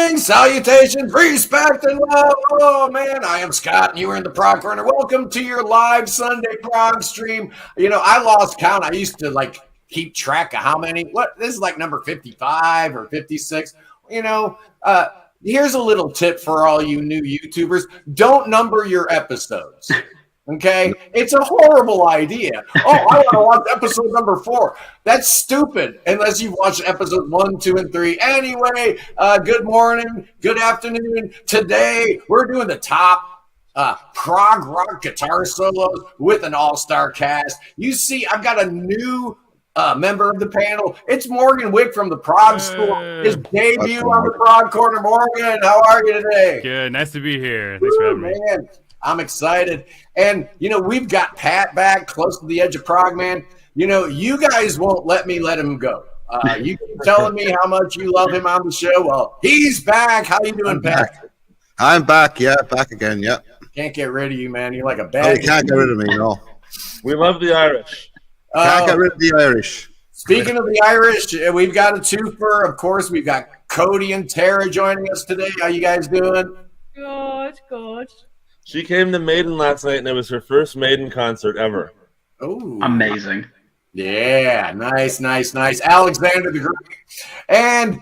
Greetings, salutations, respect, and love. Oh, man, I am Scott, and you are in the Prog Corner. Welcome to your live Sunday Prog stream. You know, I lost count. I used to, keep track of how many. This is number 55 or 56. You know, here's a little tip for all you new YouTubers. Don't number your episodes. Okay, it's a horrible idea. Oh, I want to watch episode number 4. That's stupid unless you've watched episode 1, 2, and 3. Anyway, good morning, good afternoon. Today we're doing the top prog rock guitar solos with an all-star cast. You see, I've got a new member of the panel. It's Morgan Wick from the Prog School. His debut on the Prog Corner. Morgan, how are you today? Good, nice to be here. Thanks for having me. Man, I'm excited. And, you know, we've got Pat back close to the edge of Prog, man. You know, you guys won't let him go. You keep telling me how much you love him on the show. Well, he's back. How you doing, Pat? I'm back, yeah, back again, yeah. Can't get rid of you, man. You're like a Oh, bad. you can't get rid of me, no. We love the Irish. Can't get rid of the Irish. Speaking of the Irish, we've got a twofer. Of course, we've got Cody and Tara joining us today. How you guys doing? Good. She came to Maiden last night, and it was her first Maiden concert ever. Oh, Amazing. Yeah, nice. Alexander the Greek. And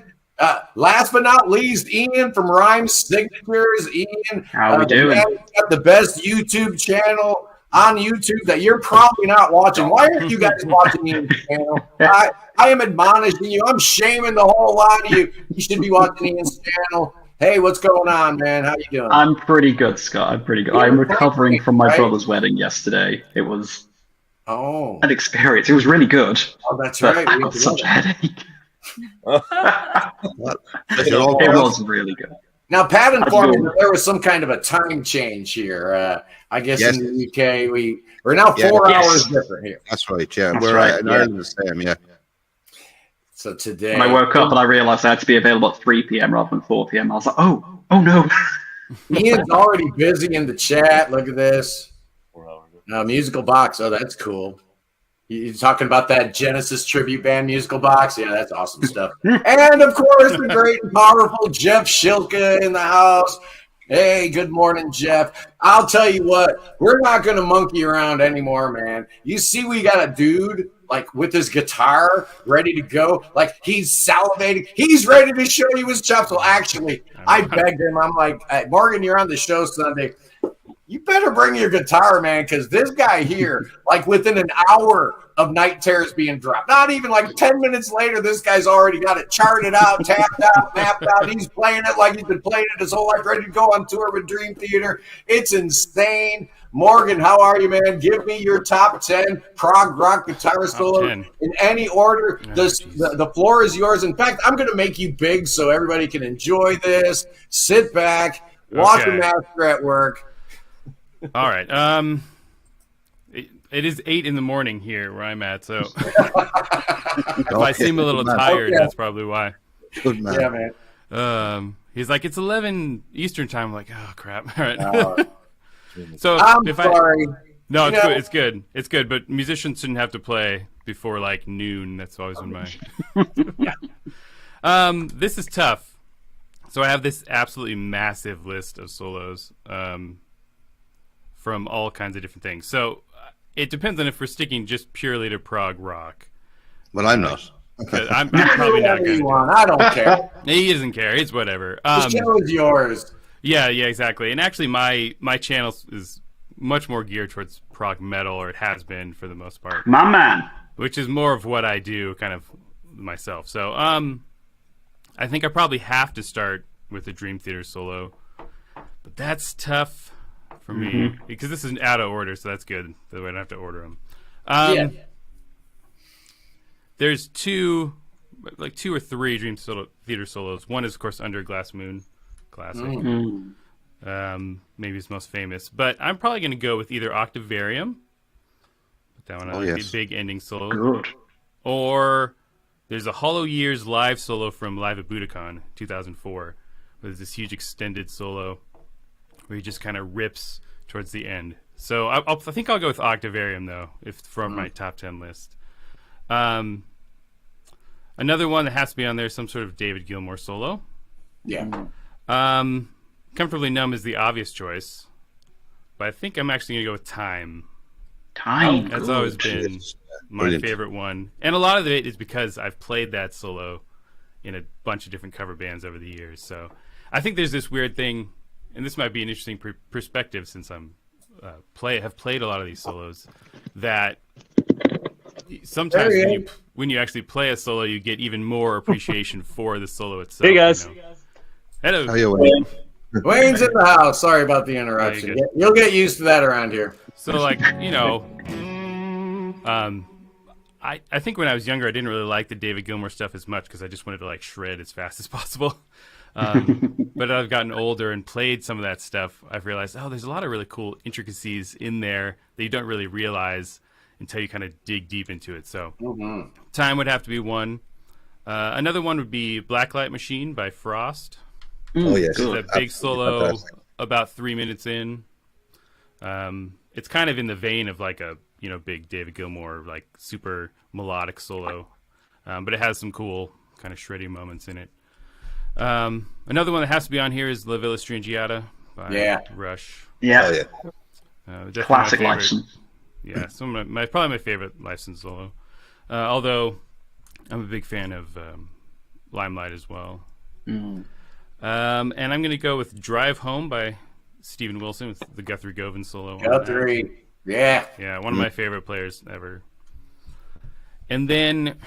last but not least, Ian from Rhyme Signatures. Ian, How we doing? Got the best YouTube channel on YouTube that you're probably not watching. Why aren't you guys watching Ian's channel? I am admonishing you. I'm shaming the whole lot of you. You should be watching Ian's channel. Hey, what's going on, man? How you doing? I'm pretty good, Scott. I'm pretty good. I'm recovering from my brother's wedding yesterday. It was an experience. It was really good. Oh, that's right. I got such a headache. It was really good. Now, Pat informed me that there was some kind of a time change here. I guess in the UK, we're now 4 hours different here. That's right, yeah. We're in Ireland the same, yeah. So today, when I woke up and I realized I had to be available at 3 p.m. rather than 4 p.m., I was like, oh no. Ian's already busy in the chat. Look at this. Musical box. Oh, that's cool. You talking about that Genesis tribute band musical box? Yeah, that's awesome stuff. And, of course, the great and powerful Jeff Shilka in the house. Hey, good morning, Jeff. I'll tell you what, we're not going to monkey around anymore, man. You see we got a dude, with his guitar ready to go. He's salivating. He's ready to show you his chops. Well, actually, I begged him. I'm like, hey, Morgan, you're on the show Sunday. You better bring your guitar, man, because this guy here, within an hour of Night Terrors being dropped, not even 10 minutes later, this guy's already got it charted out, tapped out, mapped out. He's playing it like he's been playing it his whole life, ready to go on tour with Dream Theater. It's insane. Morgan, how are you, man? Give me your top 10 prog rock guitar solo in any order. The floor is yours. In fact, I'm going to make you big so everybody can enjoy this. Sit back, watch the master at work. All right. It is 8 in the morning here where I'm at, so if I seem a little tired, that's probably why. Good man. Yeah, man. He's like, it's 11 Eastern time. I'm like, oh crap. All right. So I'm sorry. No, it's good. It's good, but musicians shouldn't have to play before noon. That's always been my. This is tough. So I have this absolutely massive list of solos from all kinds of different things. So it depends on if we're sticking just purely to prog rock. Well, I'm not. I'm probably not going to. I don't care. He doesn't care. It's whatever. The show is yours. Yeah, exactly. And actually, my channel is much more geared towards prog metal, or it has been for the most part. My man. Which is more of what I do kind of myself. So I think I probably have to start with the Dream Theater solo. But that's tough for me because this is out of order, so that's good. That way I don't have to order them. There's two or three Dream Theater solos. One is, of course, Under Glass Moon. Classic. Maybe his most famous. But I'm probably going to go with either Octavarium. Put that one on. Be a big ending solo. Good. Or there's a Hollow Years live solo from Live at Budokan 2004. There's this huge extended solo where he just kind of rips towards the end. So I think I'll go with Octavarium, though, from my top 10 list. Another one that has to be on there is some sort of David Gilmour solo. Yeah. Comfortably Numb is the obvious choice, but I think I'm actually going to go with Time. Time. That's good. always been my Brilliant. favorite one. And a lot of it is because I've played that solo in a bunch of different cover bands over the years. So I think there's this weird thing, and this might be an interesting perspective since I'm have played a lot of these solos, that sometimes when you actually play a solo, you get even more appreciation for the solo itself. Hey, guys. You know? Hello. How you, Wayne? Wayne's in the house. Sorry about the interruption. Good. You'll get used to that around here. So, like, you know, I think when I was younger, I didn't really like the David Gilmour stuff as much because I just wanted to, like, shred as fast as possible. But as I've gotten older and played some of that stuff, I've realized, there's a lot of really cool intricacies in there that you don't really realize until you kind of dig deep into it. So Time would have to be one. Another one would be Blacklight Machine by Frost. Oh, yes. It's a big solo, Fantastic. about 3 minutes in. It's kind of in the vein of like a big David Gilmour, like super melodic solo, but it has some cool kind of shreddy moments in it. Another one that has to be on here is La Villa Strangiata by Rush. Yeah. Oh, yeah. Classic license. Yeah, some of probably my favorite license solo. Although I'm a big fan of Limelight as well. And I'm going to go with Drive Home by Steven Wilson with the Guthrie Govan solo. Guthrie. Yeah. Yeah, one of my favorite players ever. And then,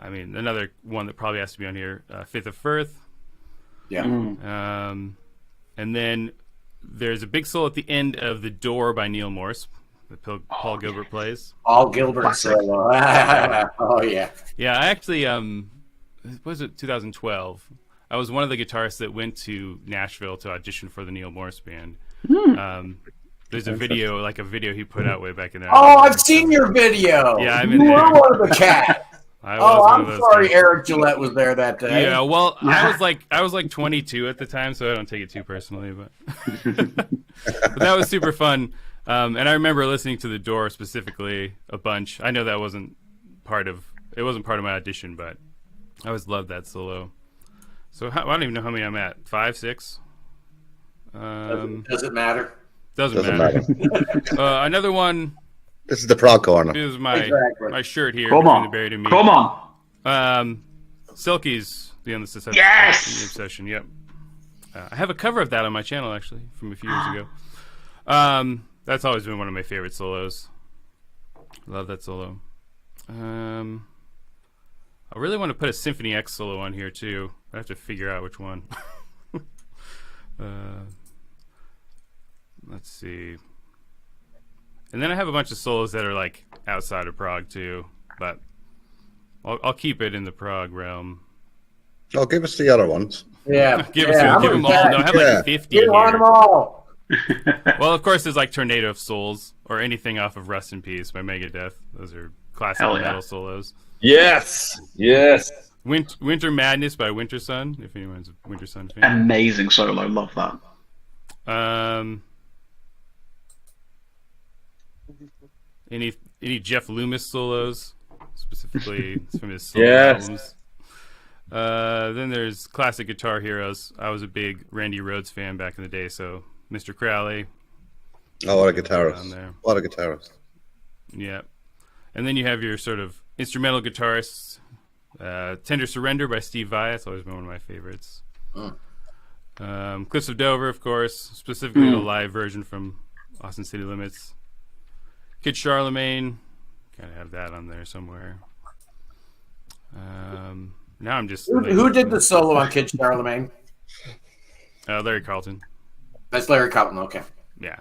I mean, another one that probably has to be on here, Fifth of Firth. Yeah. And then there's a big solo at the end of The Door by Neil Morse that Paul Gilbert plays. Paul Gilbert solo. Oh, yeah. Yeah, I actually, was it 2012? I was one of the guitarists that went to Nashville to audition for the Neil Morse band. There's a video he put out way back in there. Oh, I've seen your video. Yeah, I'm in You there. were one of the cats. I'm sorry, guys. Eric Gillette was there that day. Yeah, well, I was like 22 at the time, so I don't take it too personally, but, but that was super fun. And I remember listening to The Door specifically a bunch. I know that wasn't part of my audition, but I always loved that solo. So I don't even know how many I'm at. 5, 6. Does it matter? Doesn't matter. Another one. This is the prog corner. This is my shirt here. Come on. The Buried in Me. Come on. Silky's The Endless Obsession. Yes! The Obsession, yep. I have a cover of that on my channel, actually, from a few years ago. That's always been one of my favorite solos. Love that solo. I really want to put a Symphony X solo on here, too. I have to figure out which one. Let's see. And then I have a bunch of solos that are like outside of prog too, but I'll keep it in the prog realm. Oh, give us the other ones. Yeah. Give them all. No, I have like 50 Give in on here. them all. Well, of course, there's like Tornado of Souls or anything off of Rust in Peace by Megadeth. Those are classic metal solos. Yes. Winter Madness by Winter Sun, if anyone's a Winter Sun fan. Amazing solo. Love that. Any Jeff Loomis solos, specifically from his solo albums. Then there's classic Guitar Heroes. I was a big Randy Rhoads fan back in the day, so Mr. Crowley. Oh, what a guitarist. There. What a guitarist. Yeah. And then you have your sort of instrumental guitarists. Tender Surrender by Steve Vai. That's always been one of my favorites. Cliffs of Dover, of course, specifically the live version from Austin City Limits. Kid Charlemagne, gotta have that on there somewhere. Now I'm just... Who did the solo on Kid Charlemagne? Larry Carlton. That's Larry Carlton, okay. Yeah.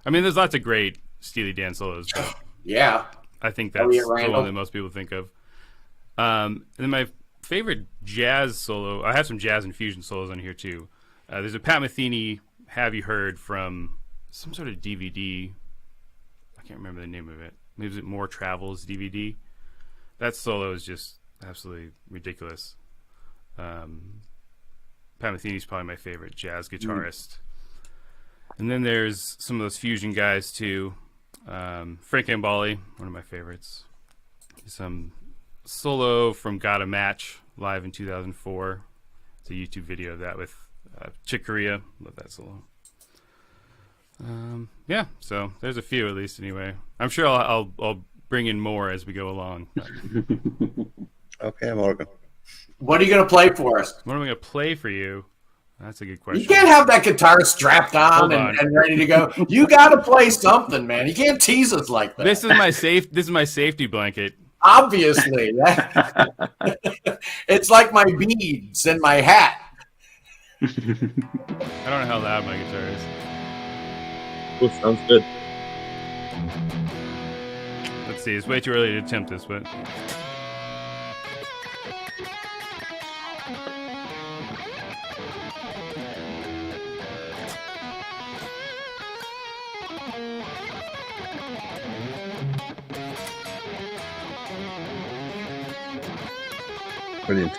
I mean, there's lots of great Steely Dan solos, but yeah. I think that's the one that most people think of. And then my favorite jazz solo, I have some jazz and fusion solos on here too. There's a Pat Metheny, Have You Heard, from some sort of DVD. I can't remember the name of it. Maybe was it More Travels DVD? That solo is just absolutely ridiculous. Pat Metheny's probably my favorite jazz guitarist. And then there's some of those fusion guys too. Frank Ambali, one of my favorites. Some solo from Got a Match live in 2004. It's a YouTube video of that with Chick Corea. Love that solo. Yeah, so there's a few at least anyway. I'm sure I'll bring in more as we go along. Okay, Morgan. What are you going to play for us? What am I going to play for you? That's a good question. You can't have that guitar strapped on and ready to go. You got to play something, man. You can't tease us like that. This is my safety blanket. Obviously. It's like my beads and my hat. I don't know how loud my guitar is. Oh, sounds good. Let's see. It's way too early to attempt this, but... Brilliant.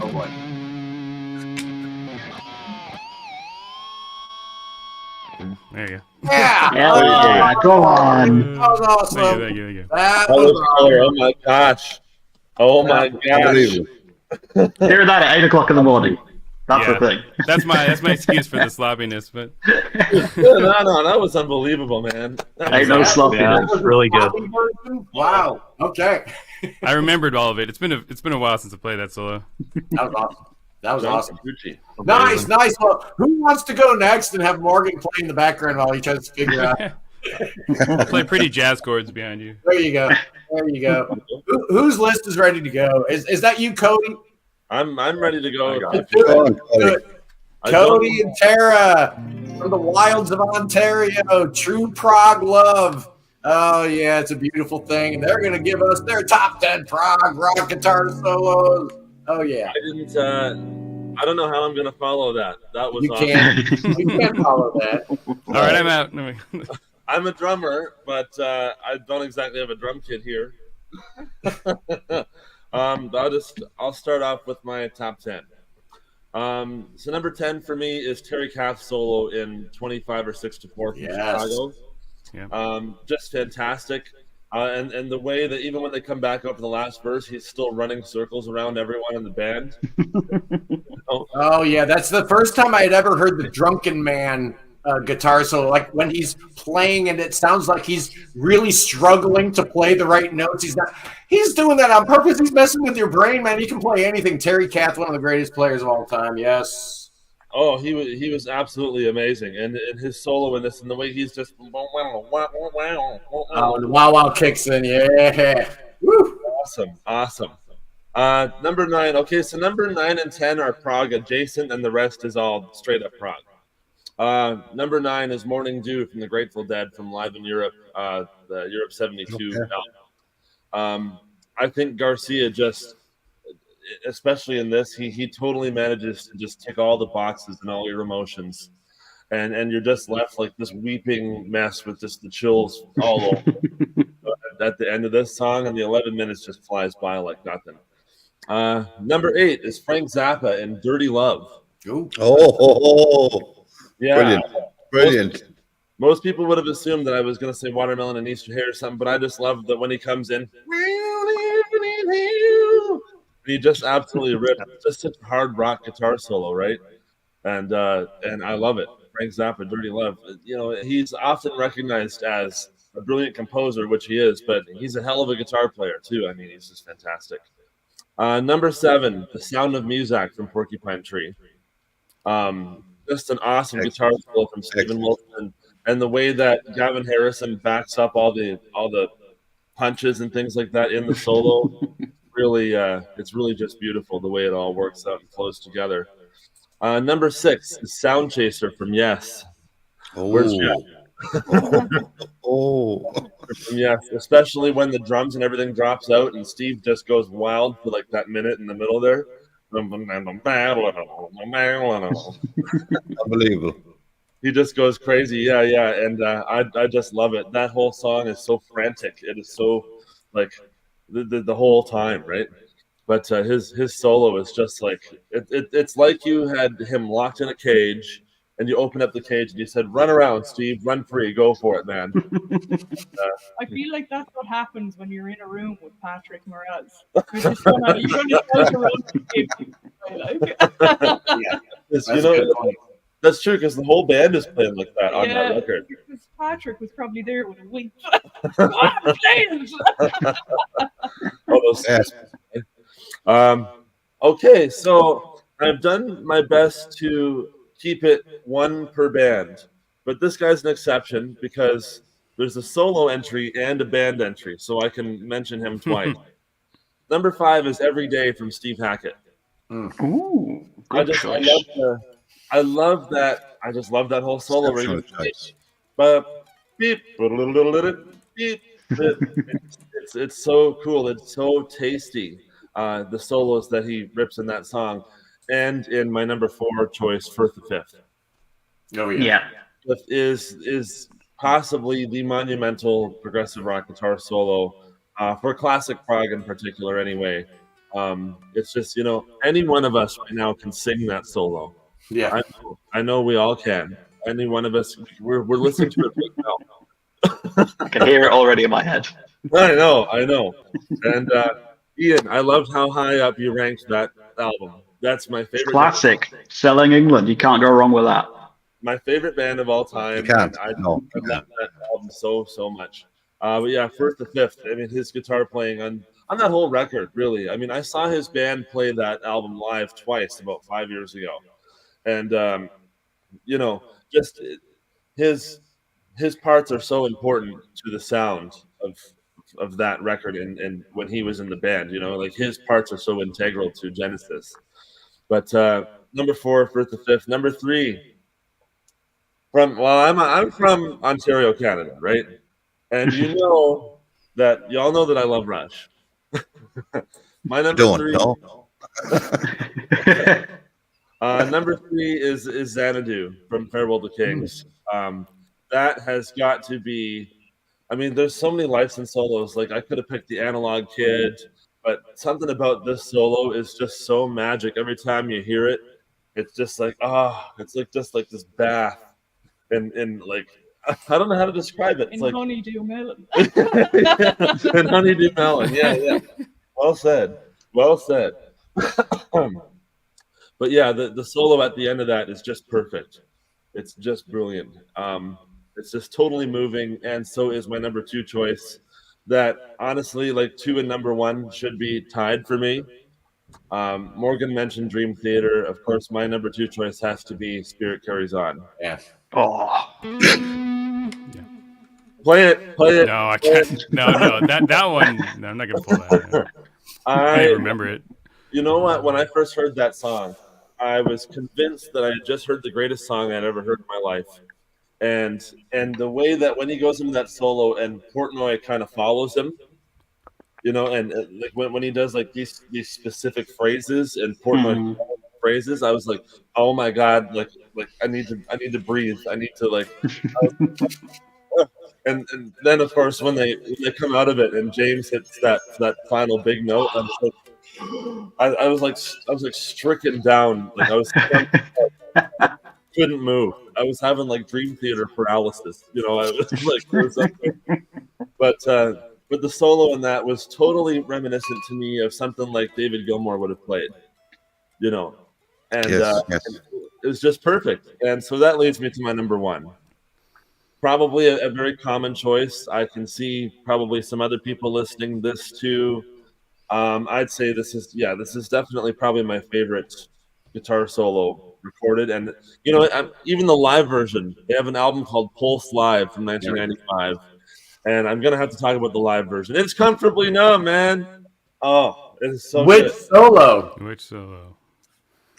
Oh, boy. There you go. Yeah. Yeah, go on. That was awesome. Thank you. That Oh, was awesome. my gosh. Oh my gosh. Unbelievable. Hear that at 8 o'clock in the morning. That's Yeah. the thing. That's my excuse for the sloppiness, but No, that was unbelievable, man. Ain't no sloppiness. That was really the good. sloppy version? Wow. Okay. I remembered all of it. It's been a while since I played that solo. That was awesome. That was awesome. Gucci. Nice. Well, who wants to go next and have Morgan play in the background while he tries to figure out? I play pretty jazz chords behind you. There you go. Whose list is ready to go? Is that you, Cody? I'm ready to go. Go on, Cody. Good. Cody and Tara from the wilds of Ontario. True prog love. Oh, yeah, it's a beautiful thing. And they're going to give us their top 10 prog rock guitar solos. Oh, yeah. I don't know how I'm going to follow that. That was You awesome. can't. You can't follow that. All right, I'm out. I'm a drummer, but I don't exactly have a drum kit here. I'll start off with my top 10. So number 10 for me is Terry Kath's solo in 25 or 6 to 4 from Chicago. Yeah. Just fantastic. And the way that even when they come back up to the last verse, he's still running circles around everyone in the band. Oh, yeah. That's the first time I had ever heard the Drunken Man guitar solo. Like when he's playing and it sounds like he's really struggling to play the right notes. He's doing that on purpose. He's messing with your brain, man. You can play anything. Terry Kath, one of the greatest players of all time. Yes. Oh, he was absolutely amazing, and his solo in this, and the way he's just Oh, the wow kicks in, yeah. Woo. awesome. Number 9. Okay, so number 9 and 10 are prog adjacent, and the rest is all straight up prog. Number 9 is Morning Dew from the Grateful Dead from Live in Europe, the Europe '72 album. I think Garcia just, especially in this, he totally manages to just tick all the boxes and all your emotions, and you're just left like this weeping mess with just the chills all over. At the end of this song, and the 11 minutes just flies by like nothing. Number 8 is Frank Zappa in Dirty Love. Oh. Yeah, Brilliant. Most people would have assumed that I was going to say Watermelon and Easter Hair or something, but I just love that when he comes in, he just absolutely ripped. It's just such a hard rock guitar solo, right? And I love it. Frank Zappa, Dirty Love. You know, he's often recognized as a brilliant composer, which he is, but he's a hell of a guitar player too. I mean, he's just fantastic. Number 7, The Sound of Muzak from Porcupine Tree. Just an awesome guitar solo from Stephen Wilson, and the way that Gavin Harrison backs up all the punches and things like that in the solo. Really, it's really just beautiful the way it all works out and flows together. Number 6 is Sound Chaser from Yes. Where's Jeff? From Yes, especially when the drums and everything drops out and Steve just goes wild for like that minute in the middle there. Unbelievable. He just goes crazy. Yeah, and I just love it. That whole song is so frantic. It is so like the whole time, right? But his solo is just like it's like you had him locked in a cage, and you open up the cage and you said, "Run around, Steve, run free, go for it, man." I feel like that's what happens when you're in a room with Patrick Moraz. You're just gonna shout around Yeah, that's true because the whole band is playing like that on that record. Because Patrick was probably there with a wink. Come on, play it. Yes. Okay, so I've done my best to keep it one per band, but this guy's an exception because there's a solo entry and a band entry, so I can mention him twice. Number 5 is Every Day from Steve Hackett. Ooh, good choice. I love that. I just love that whole solo. But beep, beep. It's so cool. It's so tasty. The solos that he rips in that song, and in my number 4 choice, Firth the Fifth. Oh yeah. Fifth is possibly the monumental progressive rock guitar solo for classic prog in particular. Anyway, it's just any one of us right now can sing that solo. Yeah, I know we all can. Any one of us, we're listening to it right now. I can hear it already in my head. I know. And Ian, I loved how high up you ranked that album. That's my favorite. It's classic. Selling England. You can't go wrong with that. My favorite band of all time. You can't. I love that album so much. But yeah, Firth the Fifth. I mean, his guitar playing on that whole record, really. I mean, I saw his band play that album live twice about 5 years ago. And just his parts are so important to the sound of that record and when he was in the band, like his parts are so integral to Genesis. But number 4, Firth the Fifth. Number 3, I'm from Ontario, Canada, right? And y'all know that I love Rush. My number 3. Number 3 is Xanadu from Farewell to Kings. That has got to be. I mean, there's so many license solos. Like I could have picked the Analog Kid, but something about this solo is just so magic. Every time you hear it, it's just like it's like just like this bath, and like I don't know how to describe it. It's like Honeydew Melon. in Honeydew Melon. Yeah. Well said. But yeah, the solo at the end of that is just perfect. It's just brilliant. It's just totally moving, and so is my number 2 choice. That honestly, like 2 and number 1 should be tied for me. Morgan mentioned Dream Theater. Of course, my number 2 choice has to be Spirit Carries On. Yeah. Oh. Play it. No, I can't. No, that one. No, I'm not gonna pull that. I don't remember it. You know what? When I first heard that song, I was convinced that I had just heard the greatest song I'd ever heard in my life. And the way that when he goes into that solo and Portnoy kind of follows him, and like when he does like these specific phrases and Portnoy phrases, I was like, oh my God, like I need to breathe. I need to like. And then of course when they come out of it and James hits that final big note, I was like stricken down. Like I was couldn't move. I was having like dream theater paralysis. I was like, but the solo in that was totally reminiscent to me of something like David Gilmour would have played. And yes. It was just perfect. And so that leads me to my number 1. Probably a very common choice. I can see probably some other people listening this too. I'd say this is definitely probably my favorite guitar solo recorded, and even the live version. They have an album called Pulse Live from 1995, and I'm gonna have to talk about the live version. It's Comfortably Numb, man. Oh, it's so Which good. solo?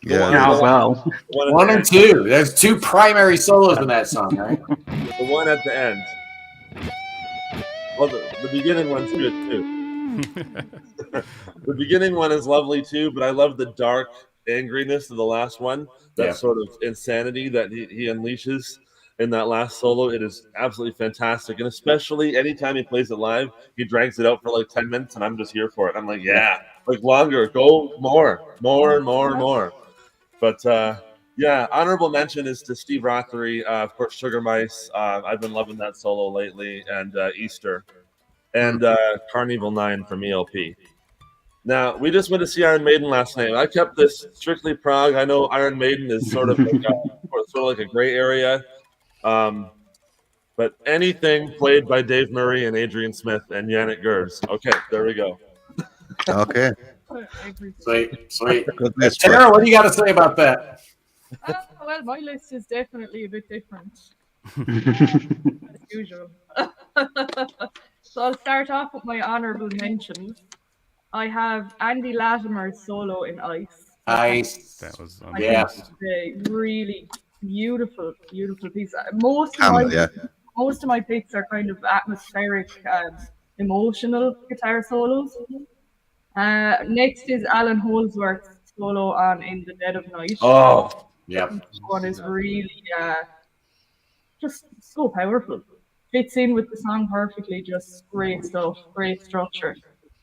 Yeah. Well. 1 and 2. There's 2 primary solos in that song, right? The one at the end. Well, the beginning one's good too. The beginning one is lovely too, but I love the dark angriness of the last one. That sort of insanity that he unleashes in that last solo. It is absolutely fantastic, and especially anytime he plays it live, he drags it out for like 10 minutes, and I'm just here for it. I'm like, yeah, like longer, go more. But yeah, honorable mention is to Steve Rothery, of course, Sugar Mice. I've been loving that solo lately, and Easter, and Carnival 9 from ELP. Now, we just went to see Iron Maiden last night. I kept this strictly Prague. I know Iron Maiden is sort of like a gray area. But anything played by Dave Murray and Adrian Smith and Yannick Gers. Okay, there we go. Okay. Sweet. Tara, what do you got to say about that? Well, my list is definitely a bit different as usual. So I'll start off with my honorable mentions. I have Andy Latimer's solo in Ice. That was a really beautiful piece. Most of my picks are kind of atmospheric, emotional guitar solos. Next is Alan Holdsworth's solo on In the Dead of Night. Oh, yeah. This one is really just so powerful. Fits in with the song perfectly, just great stuff, great structure.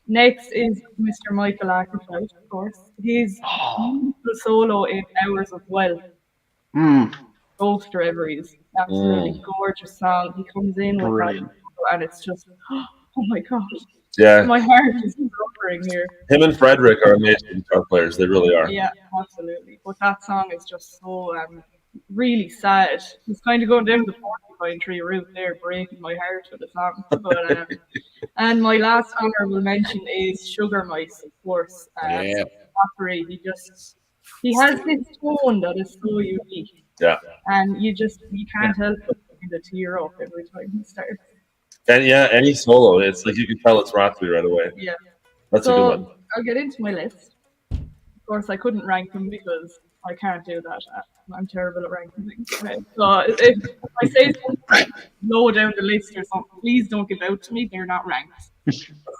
Next is Mr. Michael Akerfeld, of course. His beautiful solo in Hours of Wealth. Ghost Reveries. Absolutely gorgeous song. He comes in with that, and it's just, oh my gosh. Yeah. My heart is suffering here. Him and Frederick are amazing guitar players. They really are. Yeah, absolutely. But that song is just so really sad. He's kind of going down the porcupine tree route there, breaking my heart with the song. But and my last honorable mention is Sugar Mice, of course. He has this tone that is so unique. Yeah. And you can't help but to tear up every time he starts. And yeah, any solo, it's like you can tell it's Rothery right away. Yeah. That's a good one. I'll get into my list. Of course, I couldn't rank them because I can't do that. I'm terrible at ranking things. Okay. So if I say something low down the list or something, please don't give out to me. They're not ranked.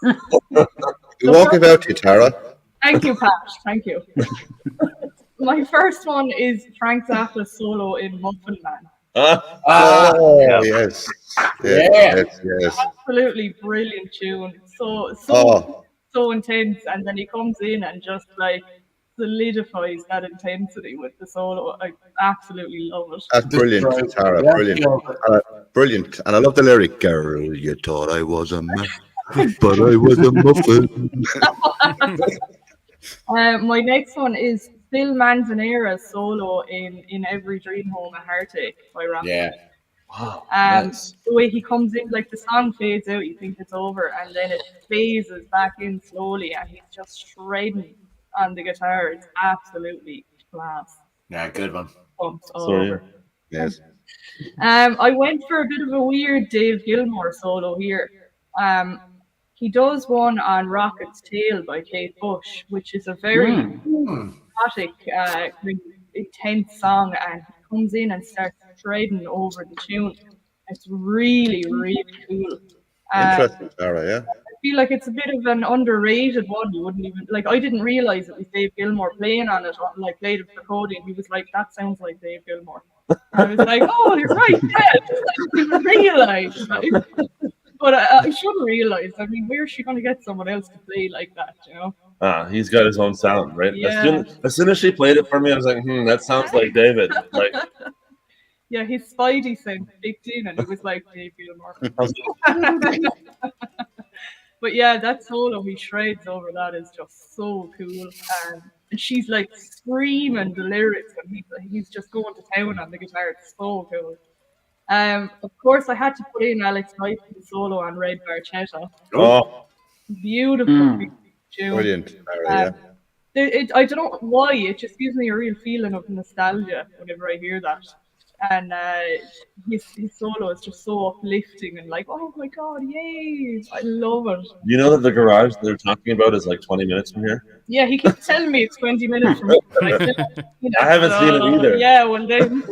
We won't give out to you, Tara. Thank you, Pat. Thank you. My first one is Frank Zappa's solo in Muffin Man. Yes. Absolutely brilliant tune. So intense, and then he comes in and just like solidifies that intensity with the solo. I absolutely love it. That's brilliant, Tara. Brilliant. And I love the lyric, girl, you thought I was a man, but I was a muffin. My next one is Phil Manzanera's solo in Every Dream Home a Heartache by Rock. Yeah. Wow. The way he comes in, like the song fades out, you think it's over, and then it phases back in slowly, and he's just shredding on the guitar. It's absolutely class. Yeah, good one. Bumps all over. Yes. I went for a bit of a weird Dave Gilmour solo here. He does one on Rocket's Tale by Kate Bush, which is a very exotic, intense song, and he comes in and starts shredding over the tune. It's really, really cool. Interesting, Tara, yeah. I feel like it's a bit of an underrated one. You wouldn't even, like, I didn't realize it was Dave Gilmour playing on it, like, played it for Cody, and he was like, that sounds like Dave Gilmour. I was like, oh, you're right, yeah, I didn't realize. But I should have realized. I mean, where's she going to get someone else to play like that, you know? He's got his own sound, right? Yeah. As soon as she played it for me, I was like, that sounds like David. Like, yeah, his spidey sense kicked in, and it was like Dave Gilmour. But yeah, that solo he shreds over that is just so cool. And she's like screaming the lyrics, and he's just going to town on the guitar. It's so cool. Of course, I had to put in Alex Life's solo on Red Barchetta. oh, Beautiful tune. Brilliant. I don't know why, it just gives me a real feeling of nostalgia whenever I hear that. And his solo is just so uplifting and like, oh my god, yay! I love it. You know that the garage they're talking about is like 20 minutes from here? Yeah, he keeps telling me it's 20 minutes from here. I haven't seen it either. Yeah, well then.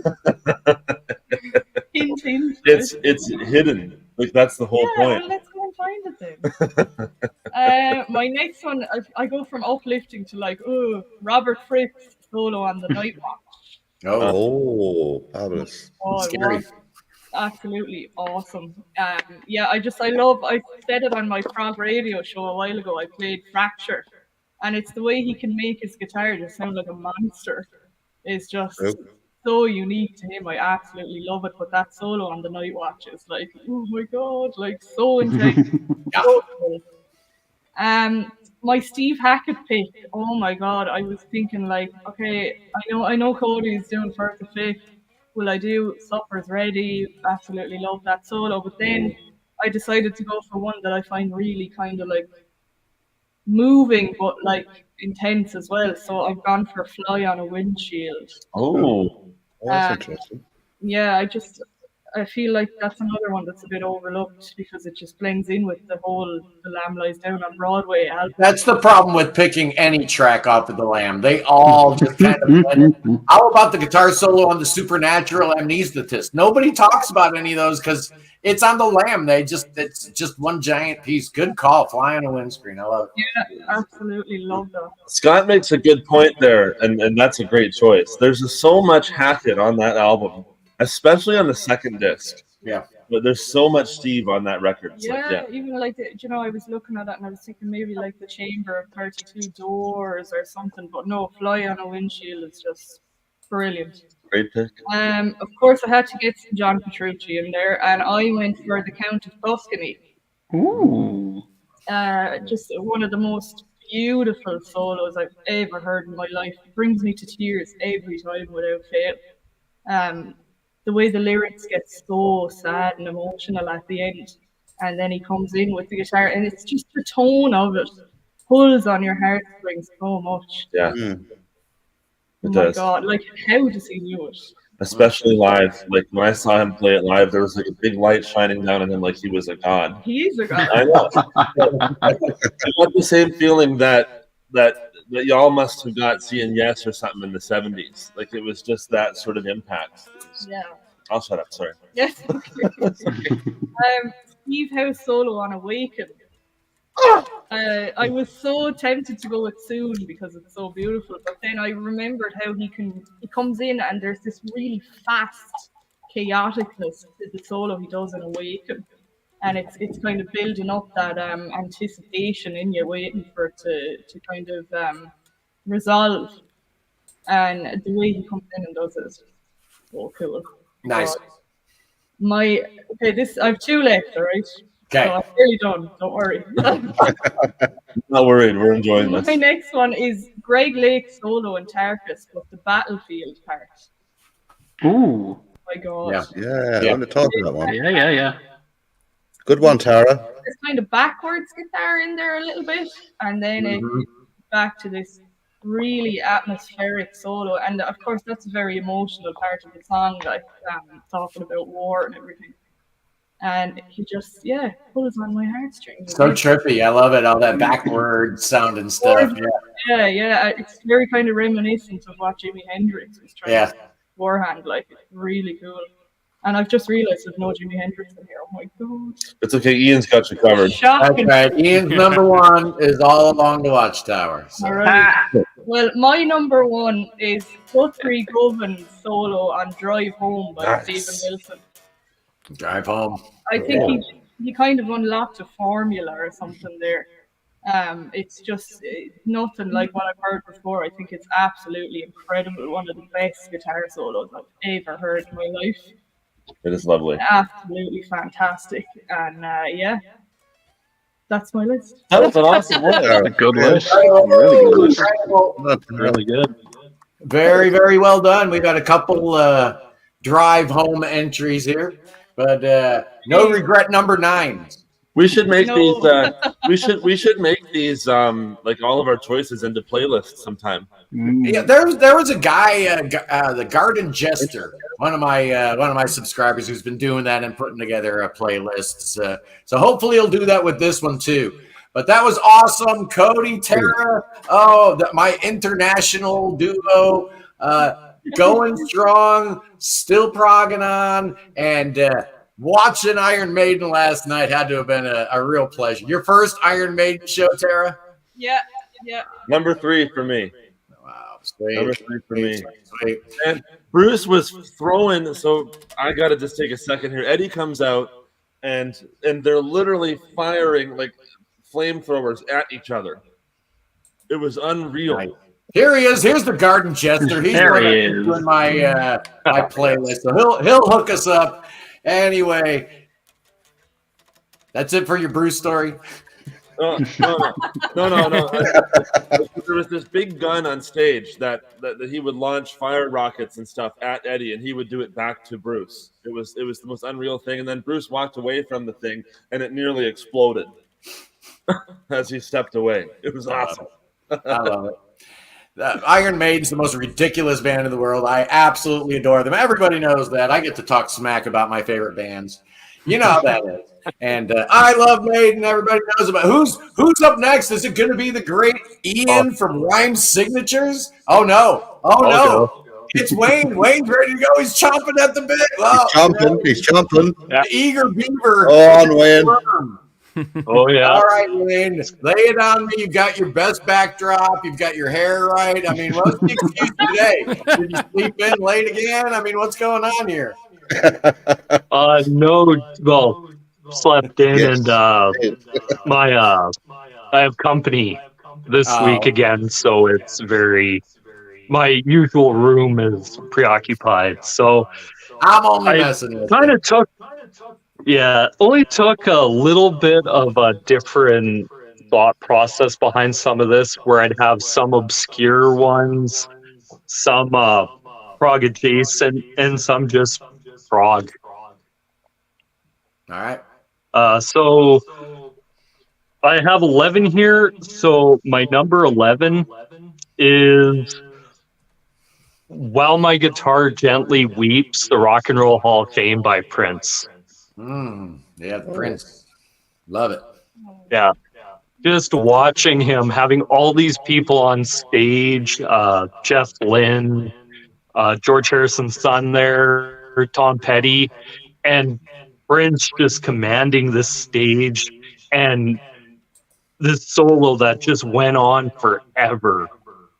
Hint. It's hidden. Like, that's the whole point. Well, let's go and find it My next one, I go from uplifting to like, Robert Fripp's solo on the Night Watch. Oh, fabulous. Oh, it Scary. was absolutely awesome. I said it on my prog radio show a while ago. I played Fracture, and it's the way he can make his guitar just sound like a monster. It's just so unique to him. I absolutely love it. But that solo on the Night Watch is like, oh my god, like so intense. So cool. My Steve Hackett pick. Oh my god, I was thinking like, okay, I know Cody's doing First to Fifth. Will I do Supper's Ready? Absolutely love that solo. But then I decided to go for one that I find really kind of like moving, but like intense as well. So I've gone for Fly on a Windshield. Oh, that's interesting. Yeah, I feel like that's another one that's a bit overlooked because it just blends in with the whole The Lamb Lies Down on Broadway album. That's the problem with picking any track off of The Lamb. They all just kind of blend in. How about the guitar solo on the Supernatural Amnesthetist? Nobody talks about any of those because it's on The Lamb. It's just one giant piece. Good call. Fly on a windscreen. I love it. Yeah, absolutely love that. Scott makes a good point there, and that's a great choice. There's just so much Hackett on that album, especially on the second disc. Yeah. But there's so much Steve on that record. It's Even like, I was looking at it and I was thinking maybe like the Chamber of 32 Doors or something, but no, Fly on a Windshield is just brilliant. Great pick. Of course, I had to get some John Petrucci in there, and I went for the Count of Tuscany. Ooh. Just one of the most beautiful solos I've ever heard in my life. It brings me to tears every time without fail. The way the lyrics get so sad and emotional at the end, and then he comes in with the guitar, and it's just the tone of it pulls on your heartstrings so much. Yeah. Oh my god, like how does he do it? Especially live. Like when I saw him play it live, there was like a big light shining down on him like he was a god. He is a god. I know. I got the same feeling that y'all must have got seeing Yes or something in the 70s. Like it was just that sort of impact. Yeah. I'll shut up, sorry. Yes. Steve House solo on Awaken. I was so tempted to go with Soon because it's so beautiful, but then I remembered how he comes in and there's this really fast chaoticness to the solo he does in Awaken, and it's kind of building up that anticipation in you, waiting for it to kind of resolve, and the way he comes in and does it is so cool. Nice. I have two left, all right? Okay. So I'm nearly done. Don't worry. Not worried. We're enjoying this. My next one is Greg Lake solo and Tarkus, but the battlefield part. Ooh. Oh my god. Yeah. I want to talk about that one. Yeah. Good one, Tara. There's kind of backwards guitar in there a little bit, and then it back to this really atmospheric solo, and of course that's a very emotional part of the song, like talking about war and everything. And he just, pulls on my heartstrings. So trippy. I love it. All that backward sound and stuff. Yeah. It's very kind of reminiscent of what Jimi Hendrix was trying to do beforehand. Like, it's really cool. And I've just realized there's no Jimi Hendrix in here. Oh my god. It's okay. Ian's got you covered. Shocking. That's right. Ian's number one is All Along the Watchtower. So. All right. Well, my number one is Guthrie Govan solo on Drive Home by Stephen Wilson. Drive Home. I think he kind of unlocked a formula or something there. It's just nothing like what I've heard before. I think it's absolutely incredible. One of the best guitar solos I've ever heard in my life. It is lovely. Absolutely fantastic. And that's my list. That was an awesome one. That's a good list. Really good list. That's really good. Very, very well done. We've got a couple drive home entries here, but no regret number 9. We should make these. We should make these like all of our choices into playlists sometime. Yeah, there was a guy, the Garden Jester, one of my subscribers who's been doing that and putting together playlists. So hopefully he'll do that with this one too. But that was awesome, Cody, Tara. My international duo, going strong, still progging on, and watching Iron Maiden last night had to have been a real pleasure. Your first Iron Maiden show, Tara? Yeah. Number 3 for me. Wow, sweet. Number 3 for me. Sweet. And Bruce was throwing, so I got to just take a second here. Eddie comes out, and they're literally firing like flamethrowers at each other. It was unreal. Right. Here he is. Here's the Garden Jester. He's doing my my playlist. So he'll hook us up. Anyway, that's it for your Bruce story. No. There was this big gun on stage that he would launch fire rockets and stuff at Eddie, and he would do it back to Bruce. It was the most unreal thing. And then Bruce walked away from the thing, and it nearly exploded as he stepped away. It was awesome. I love it. Iron Maiden's the most ridiculous band in the world. I absolutely adore them. Everybody knows that. I get to talk smack about my favorite bands. You know how that is. And I love Maiden. Everybody knows about who's up next. Is it going to be the great Ian from Rhyme Signatures? Oh no! It's Wayne. Wayne's ready to go. He's chomping at the bit. Oh, he's chomping. Yeah. Eager beaver. On, Wayne. Oh yeah! All right, Wayne, lay it on me. You've got your best backdrop. You've got your hair right. I mean, what's the excuse today? Did you sleep in late again? I mean, what's going on here? No. Well, slept in, and I have company this week again, so it's my usual room is preoccupied. So I'm only messing with you. Only took a little bit of a different thought process behind some of this, where I'd have some obscure ones, some prog adjacent, and some just prog. All right. So I have 11 here. So my number 11 is While My Guitar Gently Weeps, the Rock and Roll Hall of Fame by Prince. Yeah, Prince. Love it. Yeah. Just watching him, having all these people on stage, Jeff Lynne, George Harrison's son there, Tom Petty, and Prince just commanding the stage, and this solo that just went on forever,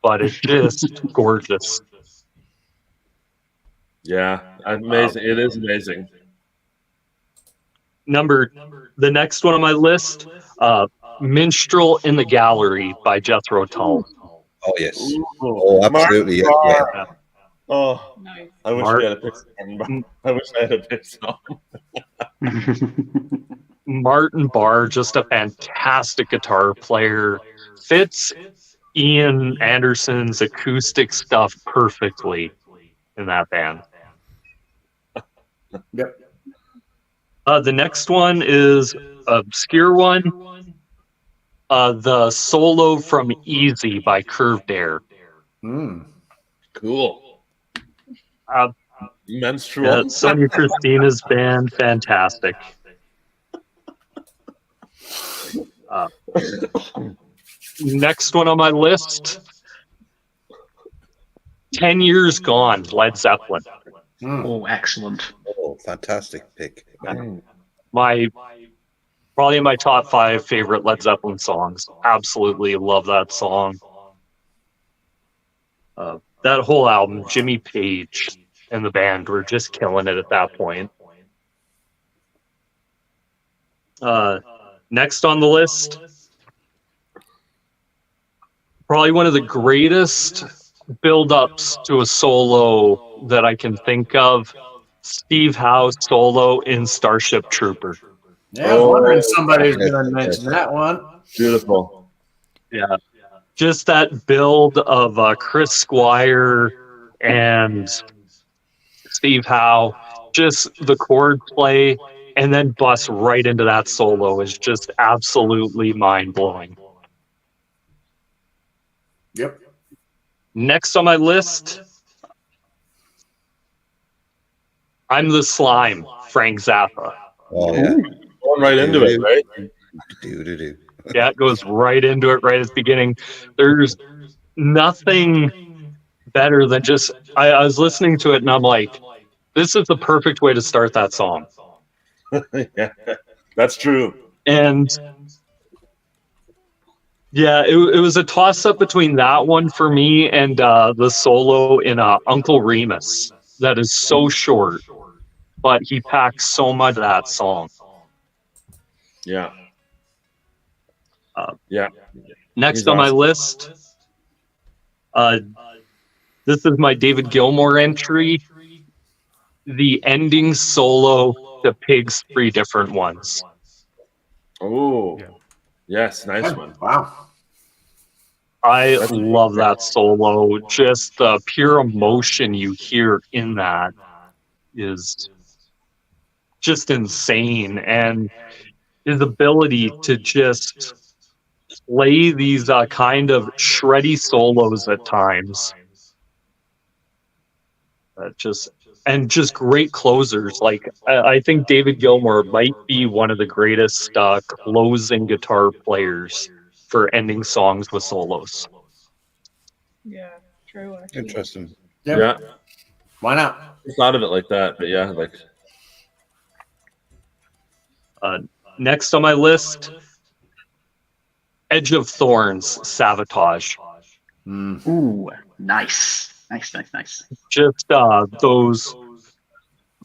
but it's just gorgeous. Yeah, amazing. It is amazing. The next one on my list, Minstrel in the Gallery by Jethro Tull. Oh yes. Oh, absolutely. Yeah. Oh, nice. I wish I had a pick song. I wish I had a pick song. Martin Barr, just a fantastic guitar player, fits Ian Anderson's acoustic stuff perfectly in that band. Yep. The next one is obscure one. The solo from Easy by Curved Air. Cool. Menstrual. Yeah, Sonia Christina's band, fantastic. Next one on my list, 10 Years Gone, Led Zeppelin. Oh, excellent. Oh, fantastic pick. Probably my top 5 favorite Led Zeppelin songs. Absolutely love that song. That whole album, Jimmy Page and the band were just killing it at that point. Next on the list, probably one of the greatest build-ups to a solo that I can think of, Steve Howe's solo in Starship Trooper. Yeah, I was wondering somebody's going to mention that one. Beautiful. Yeah. Just that build of Chris Squire and Steve Howe, just the chord play, and then bust right into that solo is just absolutely mind-blowing. Yep. Next on my list, I'm the Slime, Frank Zappa. Oh, yeah. Going right into it, right? Yeah, it goes right into it right at the beginning. There's nothing better than just... I was listening to it and I'm like, this is the perfect way to start that song. Yeah, that's true. And yeah, it was a toss up between that one for me and the solo in Uncle Remus. That is so short, but he packs so much of that song. Yeah. Uh, Yeah. Next He's on my awesome. list, this is my David Gilmour entry. The ending solo to Pig's Three Different Ones. Oh, Yeah. yes, nice one. Wow. I love that solo. Just the pure emotion you hear in that is just insane. And his ability to just play these kind of shreddy solos at times. Just great closers. Like I think David Gilmour might be one of the greatest closing guitar players for ending songs with solos. Yeah, true. Actually. Interesting. Yeah. Why not? I thought of it like that, but yeah, like. Next on my list, Edge of Thorns, Sabotage. Ooh, nice. Nice. Just those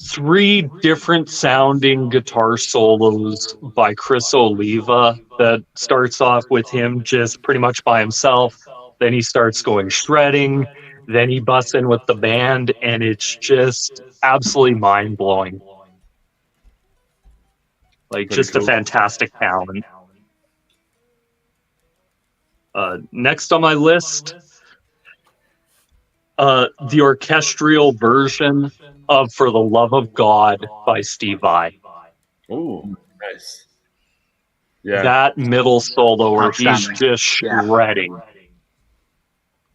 three different sounding guitar solos by Chris Oliva that starts off with him just pretty much by himself. Then he starts going shredding. Then he busts in with the band, and it's just absolutely mind blowing. Like, Pretty just cool. a fantastic talent. Next on my list, the orchestral version of For the Love of God by Steve Vai. Oh, nice. Yeah. That middle solo where he's Outstanding. just shredding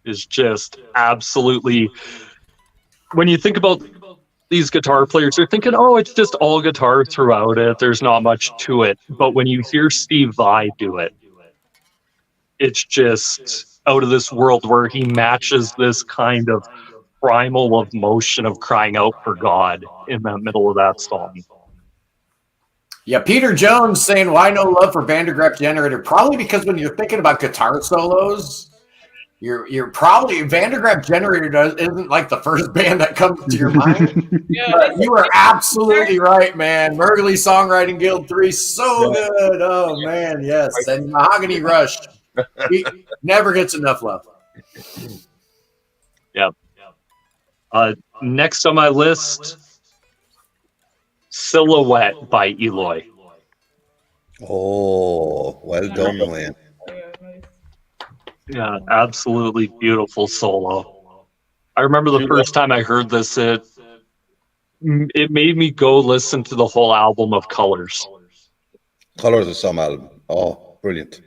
is just absolutely. When you think about these guitar players, you're thinking, oh, it's just all guitar throughout it. There's not much to it. But when you hear Steve Vai do it, it's just out of this world where he matches this kind of primal of motion of crying out for God in the middle of that song. Yeah, Peter Jones saying, why no love for Vandergraaf Generator? Probably because when you're thinking about guitar solos, you're probably Vandergraaf Generator isn't like the first band that comes to your mind. Yeah, But you are absolutely right, man. Mergley Songwriting Guild 3, so good. Oh, man, yes. And Mahogany Rush. He never gets enough love. Yep. Next on my list, Silhouette by Eloy. Oh, well done, man. Yeah, absolutely beautiful solo. I remember the first time I heard this, it made me go listen to the whole album of Colors. Colors of Some album. Oh, brilliant.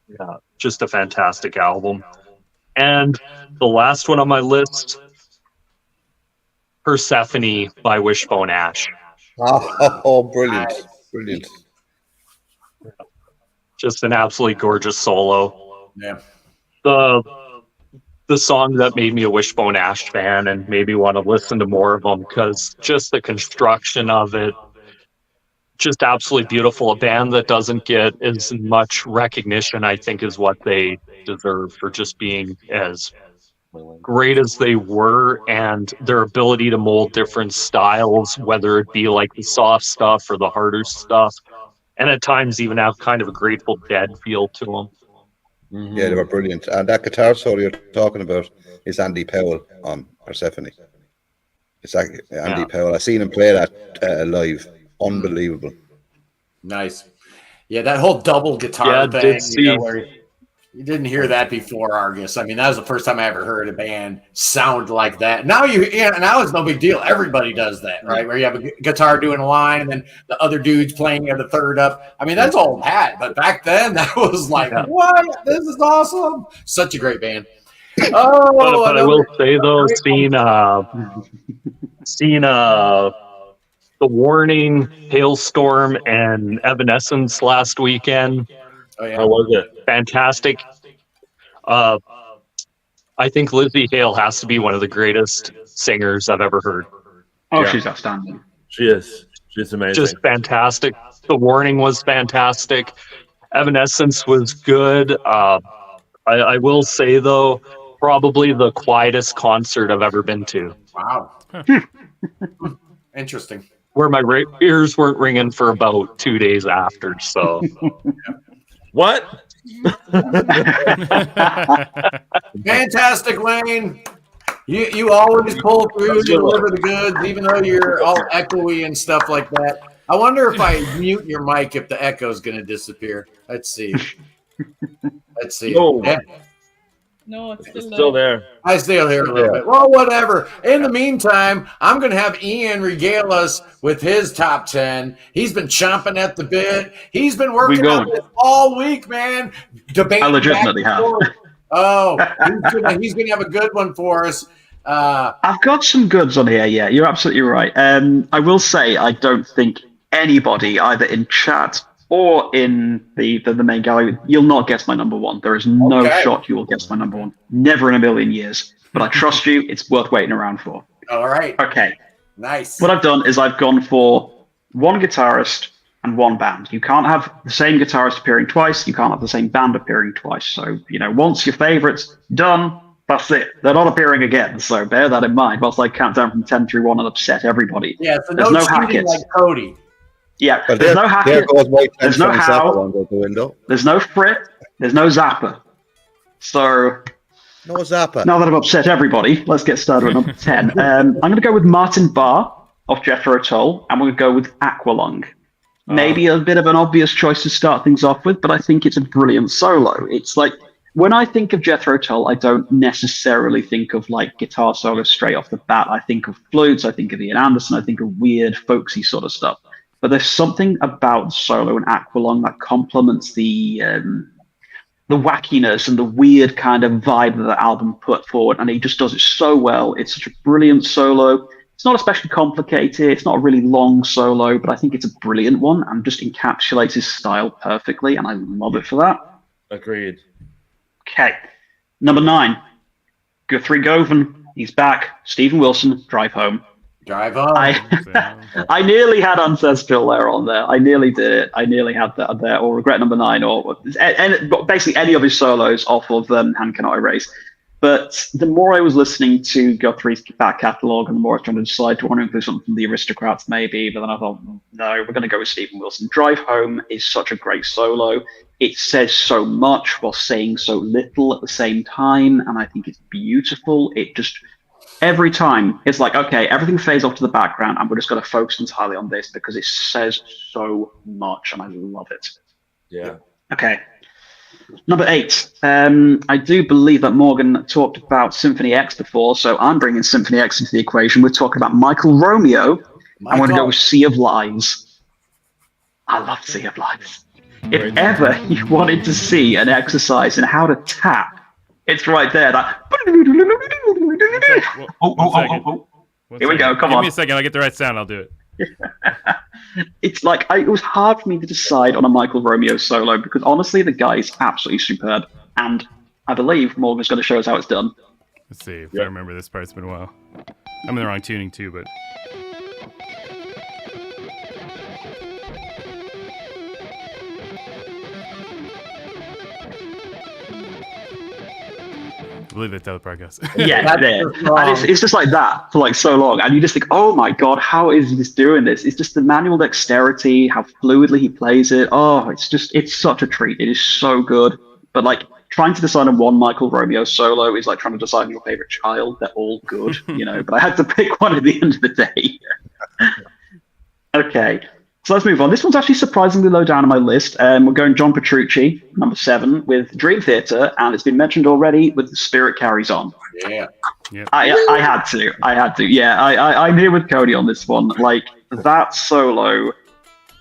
Yeah, just a fantastic album. And the last one on my list, Persephone by Wishbone Ash. Oh, brilliant. Brilliant. Just an absolutely gorgeous solo. Yeah. The song that made me a Wishbone Ash fan and made me want to listen to more of them, because just the construction of it, just absolutely beautiful. A band that doesn't get as much recognition, I think, is what they deserve for just being as great as they were, and their ability to mold different styles, whether it be like the soft stuff or the harder stuff, and at times even have kind of a Grateful Dead feel to them. Mm-hmm. Yeah, they were brilliant. And that guitar solo you're talking about is Andy Powell on Persephone. It's like Andy Powell. I seen him play that live. Unbelievable. Nice. Yeah, that whole double guitar thing. Where you didn't hear that before, Argus. I mean, that was the first time I ever heard a band sound like that. Now now it's no big deal. Everybody does that, right? Where you have a guitar doing a line and then the other dude's playing at the third up. I mean, that's old hat. But back then, that was like, what? This is awesome. Such a great band. Oh, but I will say though, seeing The Warning, Hailstorm, and Evanescence last weekend. Oh, yeah. How was it? Fantastic. I think Lizzie Hale has to be one of the greatest singers I've ever heard. Oh, yeah. She's outstanding. She is. She's amazing. Just fantastic. The Warning was fantastic. Evanescence was good. I will say, though, probably the quietest concert I've ever been to. Wow. Interesting. Where my ears weren't ringing for about 2 days after. So, What? Fantastic, Wayne. You always pull through, you deliver the goods, even though you're all echoey and stuff like that. I wonder if I mute your mic if the echo's going to disappear. Let's see. Let's see. No. Yeah. No, it's Still there. I still hear a little bit. Well, whatever. In the meantime, I'm going to have Ian regale us with his top 10. He's been chomping at the bit. He's been working on this all week, man. Debating. I legitimately have. Oh, he's gonna have a good one for us. I've got some goods on here. Yeah, you're absolutely right. I will say I don't think anybody, either in chat or in the main gallery, you'll not guess my number one. There is no shot you will guess my number one. Never in a million years. But I trust you. It's worth waiting around for. All right. Okay. Nice. What I've done is I've gone for one guitarist and one band. You can't have the same guitarist appearing twice. You can't have the same band appearing twice. So, once your favorites done, that's it. They're not appearing again. So bear that in mind whilst I count down from 10 through 1 and upset everybody. Yeah, so there's no Hackett. Like Cody. Yeah, but there's no Hackett. There's no How. There's no Frit. There's no Zappa. So no Zappa. Now that I've upset everybody, let's get started with number 10. I'm going to go with Martin Barr of Jethro Tull, and we're going to go with Aqualung. Maybe a bit of an obvious choice to start things off with, but I think it's a brilliant solo. It's like, when I think of Jethro Tull, I don't necessarily think of like guitar solos straight off the bat. I think of flutes, I think of Ian Anderson, I think of weird, folksy sort of stuff. But there's something about solo and Aqualung that complements the wackiness and the weird kind of vibe that the album put forward, and he just does it so well. It's such a brilliant solo. It's not especially complicated. It's not a really long solo, but I think it's a brilliant one and just encapsulates his style perfectly, and I love it for that. Agreed. Okay. Number 9. Guthrie Govan. He's back. Stephen Wilson, Drive Home. Drive Home. I nearly had Ancestral there on there. I nearly did it. I nearly had that there. Or Regret number 9. Or basically any of his solos off of Hand Cannot Erase. But the more I was listening to Guthrie's back catalogue, and the more I was trying to decide, do I want to include something from the Aristocrats, maybe? But then I thought, no, we're going to go with Stephen Wilson. Drive Home is such a great solo. It says so much while saying so little at the same time, and I think it's beautiful. It just, every time, it's like, okay, everything fades off to the background, and we're just going to focus entirely on this because it says so much, and I love it. Yeah. Okay. Number 8. I do believe that Morgan talked about Symphony X before, so I'm bringing Symphony X into the equation. We're talking about Michael Romeo. I'm going to go with Sea of Lies. I love Sea of Lies. If ever you wanted to see an exercise in how to tap, it's right there. That. Here we go. Come on. Give me a second. I'll get the right sound. I'll do it. It's like it was hard for me to decide on a Michael Romeo solo because honestly, the guy is absolutely superb, and I believe Morgan's going to show us how it's done. Let's see if I remember this part. It's been a while. I'm in the wrong tuning too, but. I believe that's how the part goes. Yeah, and it's just like that for like so long, and you just think, oh my god, how is he just doing this? It's just the manual dexterity, how fluidly he plays it. Oh, it's such a treat. It is so good. But like trying to decide on one Michael Romeo solo is like trying to decide on your favorite child. They're all good, but I had to pick one at the end of the day. Okay. So let's move on. This one's actually surprisingly low down on my list. We're going John Petrucci, number 7, with Dream Theater, and it's been mentioned already with The Spirit Carries On. Yeah. Yep. I had to. Yeah, I'm here with Cody on this one. Like, that solo,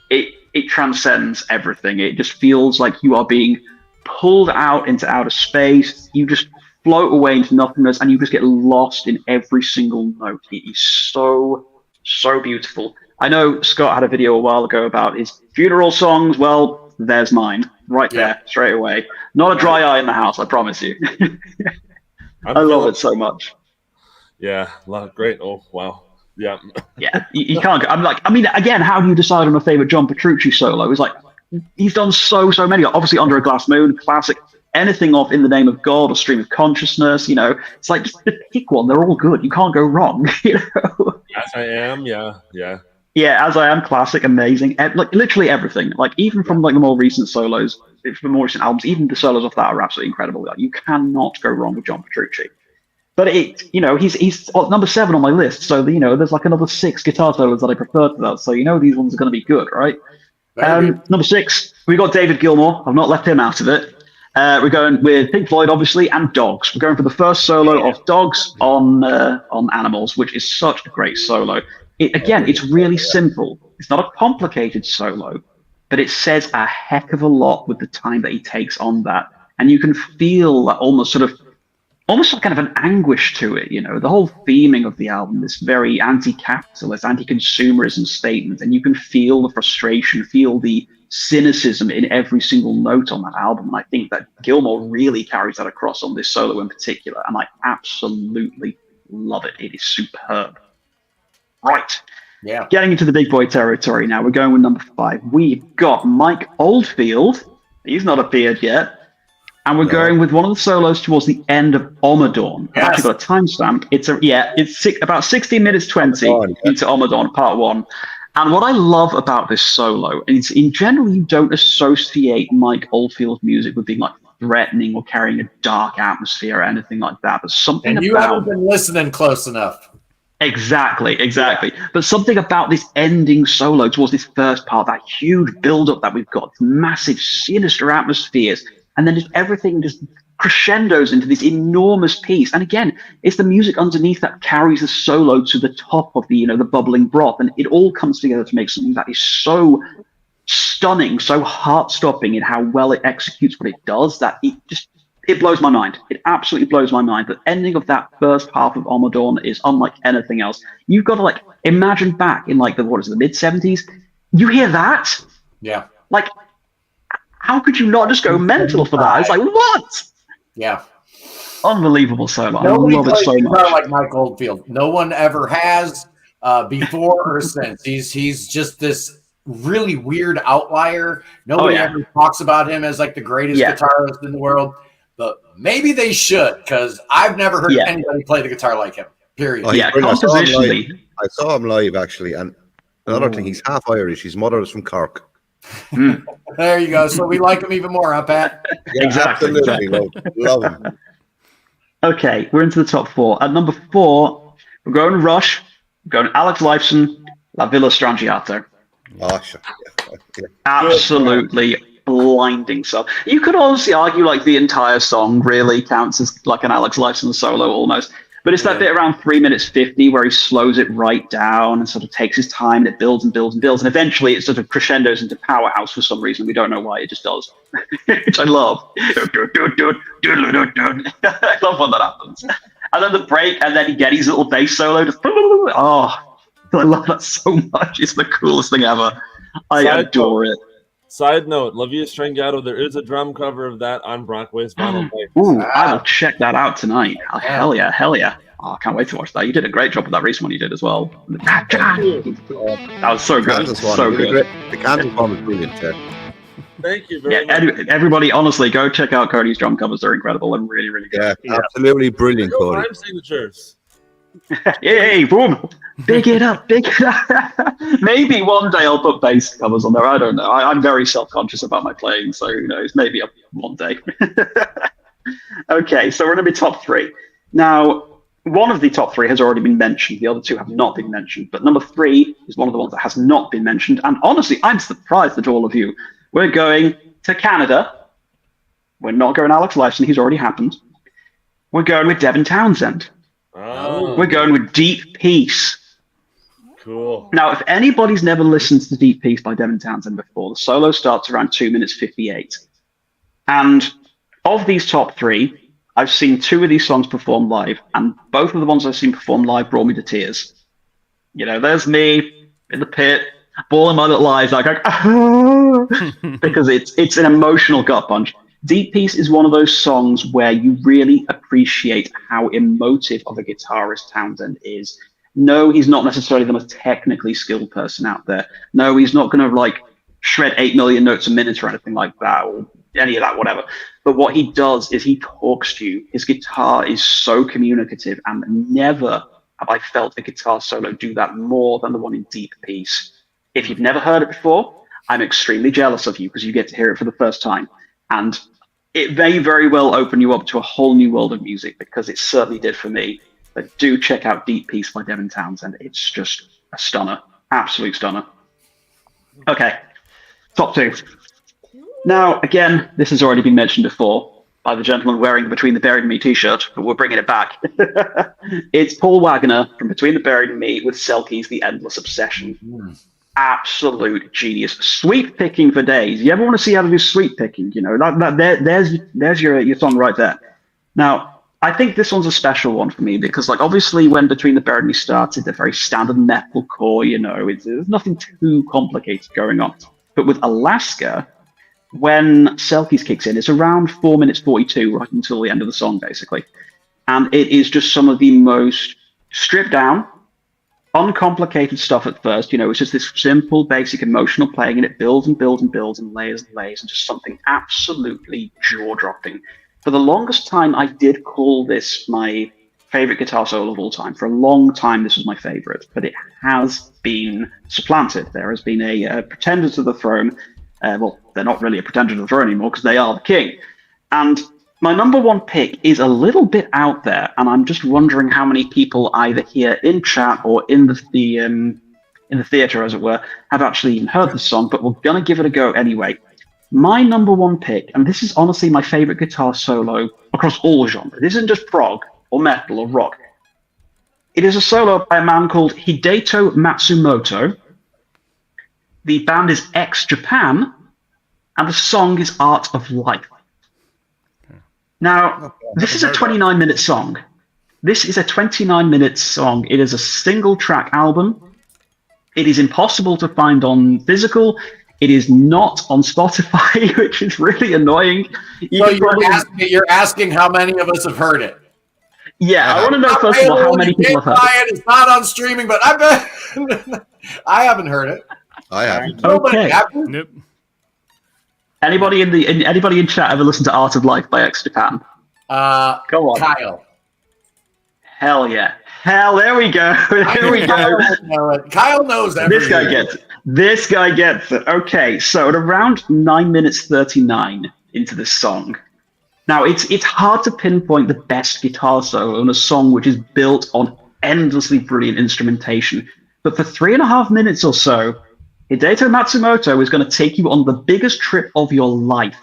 it transcends everything. It just feels like you are being pulled out into outer space. You just float away into nothingness, and you just get lost in every single note. It is so, so beautiful. I know Scott had a video a while ago about his funeral songs. Well, there's mine right there, straight away. Not a dry eye in the house, I promise you. I love it so much. Yeah, great. Oh, wow. Yeah. Yeah, you can't go. Again, how do you decide on a favorite John Petrucci solo? It's like, he's done so many. Obviously, Under a Glass Moon, classic. Anything off In the Name of God or Stream of Consciousness, it's like, just pick one. They're all good. You can't go wrong, As I Am, yeah. Yeah, As I Am, classic, amazing. Like, literally everything. Like, even from like the more recent solos, from more recent albums, even the solos off that are absolutely incredible. Like, you cannot go wrong with John Petrucci. But he's number 7 on my list. So there's like another 6 guitar solos that I prefer to that. So these ones are going to be good, right? Number 6, we got David Gilmour. I've not left him out of it. We're going with Pink Floyd, obviously, and Dogs. We're going for the first solo of Dogs on Animals, which is such a great solo. It's really simple. It's not a complicated solo, but it says a heck of a lot with the time that he takes on that. And you can feel that almost like kind of an anguish to it, the whole theming of the album, this very anti-capitalist, anti-consumerism statement, and you can feel the frustration, feel the cynicism in every single note on that album. And I think that Gilmour really carries that across on this solo in particular, and I absolutely love it. It is superb. Right. Yeah. Getting into the big boy territory now, we're going with number 5. We've got Mike Oldfield. He's not appeared yet. And we're going with one of the solos towards the end of Omadorn. I've actually got a timestamp. It's about 16 minutes 20 into Omadorn, part 1. And what I love about this solo is, in general, you don't associate Mike Oldfield's music with being like threatening or carrying a dark atmosphere or anything like that. But something and you haven't been listening close enough. Exactly. But something about this ending solo towards this first part, that huge build-up that we've got, massive, sinister atmospheres, and then just everything just crescendos into this enormous piece. And again, it's the music underneath that carries the solo to the top of the, the bubbling broth. And it all comes together to make something that is so stunning, so heart-stopping in how well it executes what it does, that it blows my mind. It absolutely blows my mind. The ending of that first half of Omadorn is unlike anything else. You've got to imagine back in the mid-70s. You hear that? Yeah. How could you not just go mental for that? It's like, what? Yeah. Unbelievable solo. Nobody I love it so much. Like Mike Oldfield. No one ever has before or since. He's just this really weird outlier. Nobody ever talks about him as the greatest guitarist in the world. But maybe they should, because I've never heard anybody play the guitar like him. Period. Compositionally. I saw him live, actually. And another thing, he's half Irish. His mother is from Cork. There you go. So we like him even more, huh, Pat? Yeah, exactly. Love him. Okay, we're into the top 4. At number 4, we're going Rush. We're going Alex Lifeson, La Villa Strangiato. Oh, sure. Yeah. Absolutely blinding song. You could honestly argue the entire song really counts as an Alex Lifeson solo almost. But it's that bit around 3 minutes 50 where he slows it right down and sort of takes his time, and it builds and builds and builds. And eventually it sort of crescendos into Powerhouse for some reason. We don't know why, it just does. Which I love. I love when that happens. And then the break, and then you get his little bass solo. Just, I love that so much. It's the coolest thing ever. I adore it. Side note, La Villa Strangiato, there is a drum cover of that on Brockway's vinyl. Ooh, I will check that out tonight. Oh, hell yeah. Oh, I can't wait to watch that. You did a great job with that recent one you did as well. That was so good. So good. The Kansas one was brilliant, Thank you very much. Everybody, honestly, go check out Cody's drum covers. They're incredible and really, really good. Yeah, absolutely brilliant, Cody. Rhyme signatures. Yay, boom. Big it up. Maybe one day I'll put bass covers on there. I don't know. I'm very self-conscious about my playing, so who knows? Maybe one day. Okay, so we're going to be top 3. Now, one of the top 3 has already been mentioned. The other 2 have not been mentioned. But number 3 is one of the ones that has not been mentioned. And honestly, I'm surprised at all of you. We're going to Canada. We're not going Alex Lifeson. He's already happened. We're going with Devin Townsend. Oh. We're going with Deep Peace. Cool. Now, if anybody's never listened to Deep Peace by Devin Townsend before, the solo starts around 2 minutes 58. And of these top 3, I've seen 2 of these songs performed live, and both of the ones I've seen performed live brought me to tears. There's me in the pit, bawling my little eyes like, because it's an emotional gut punch. Deep Peace is one of those songs where you really appreciate how emotive of a guitarist Townsend is. No, he's not necessarily the most technically skilled person out there. No, he's not going to like shred 8 million notes a minute or anything like that, or any of that, whatever. But what he does is he talks to you. His guitar is so communicative, and never have I felt a guitar solo do that more than the one in Deep Peace. If you've never heard it before, I'm extremely jealous of you because you get to hear it for the first time. And it may very well open you up to a whole new world of music, because it certainly did for me. But do check out Deep Peace by Devin Townsend. It's just a stunner. Absolute stunner. Okay, top 2. Now, again, this has already been mentioned before by the gentleman wearing the Between the Buried and Me t-shirt, but we're bringing it back. It's Paul Wagner from Between the Buried and Me with Selkie's The Endless Obsession. Absolute genius. Sweep picking for days. You ever want to see how to do sweep picking? You know, there's your song right there. Now, I think this one's a special one for me because, like, obviously when Between the Buried and Me started, they're very standard metalcore, you know, there's nothing too complicated going on. But with Alaska, when Selkies kicks in, it's around 4 minutes 42, right until the end of the song, basically. And it is just some of the most stripped down, uncomplicated stuff at first. You know, it's just this simple, basic emotional playing, and it builds and builds and builds and layers and layers, and just something absolutely jaw-dropping. For the longest time, I did call this my favorite guitar solo of all time. For a long time, this was my favorite, but it has been supplanted. There has been a pretender to the throne. Well, they're not really a pretender to the throne anymore because they are the king. And my number 1 pick is a little bit out there, and I'm just wondering how many people either here in chat or in the theater, as it were, have actually even heard the song, but we're going to give it a go anyway. My number 1 pick, and this is honestly my favorite guitar solo across all genres. This isn't just prog or metal or rock. It is a solo by a man called Hideto Matsumoto. The band is X Japan, and the song is Art of Life. Now, this is a 29-minute song. This is a 29-minute song. It is a single-track album. It is impossible to find on physical. It is not on Spotify, which is really annoying. You're asking how many of us have heard it. Yeah, I want to know first of all how many people have heard it. It's not on streaming, but I bet I haven't heard it. I haven't. Okay. Nope. Anybody in chat ever listened to Art of Life by X Japan? Go on, Kyle. Hell yeah. Hell, there we go. There we go. Kyle knows everything. This guy gets it. This guy gets it. Okay, so at around 9 minutes 39 into this song. Now, it's hard to pinpoint the best guitar solo in a song which is built on endlessly brilliant instrumentation. But for 3.5 minutes or so, Hideto Matsumoto is going to take you on the biggest trip of your life.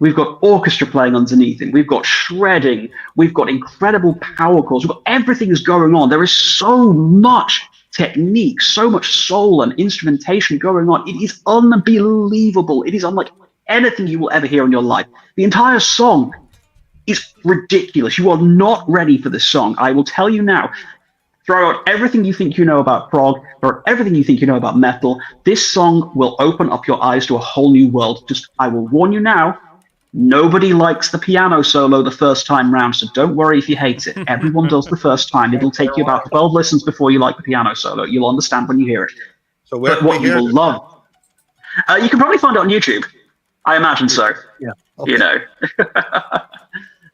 We've got orchestra playing underneath him. We've got shredding. We've got incredible power chords. We've got everything is going on. There is so much technique, so much soul and instrumentation going on. It is unbelievable. It is unlike anything you will ever hear in your life. The entire song is ridiculous. You are not ready for this song. I will tell you now. Throw out everything you think you know about prog, or everything you think you know about metal. This song will open up your eyes to a whole new world. Just, I will warn you now, nobody likes the piano solo the first time round, so don't worry if you hate it. Everyone does the first time. It'll take you about 12 listens before you like the piano solo. You'll understand when you hear it. So where what you will love, you can probably find it on YouTube. I imagine so. Yeah. Okay. You know.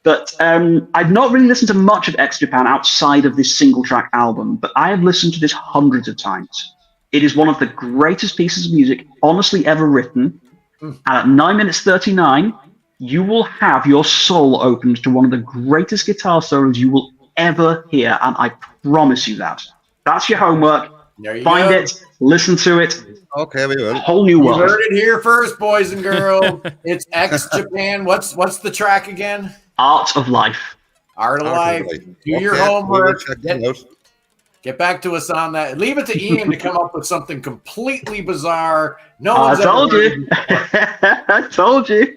But I've not really listened to much of X Japan outside of this single track album, but I have listened to this hundreds of times. It is one of the greatest pieces of music honestly ever written. And at 9 minutes 39, you will have your soul opened to one of the greatest guitar solos you will ever hear. And I promise you that. That's your homework. Find it, listen to it. Okay, we will. A whole new world. You heard it here first, boys and girls. It's X Japan. What's the track again? Art of Life. Art of Life. Do your homework. Get back to us on that. Leave it to Ian to come up with something completely bizarre. No one's I told you. I told you.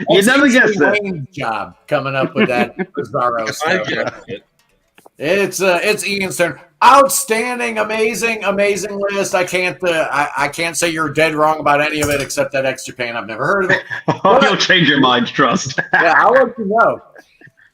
You never guessed it. Job coming up with that bizarro stuff. It's Ian's turn. Outstanding, amazing list. I can't say you're dead wrong about any of it except that X Japan. I've never heard of it. You'll change your mind, trust. Yeah, I'll let you know.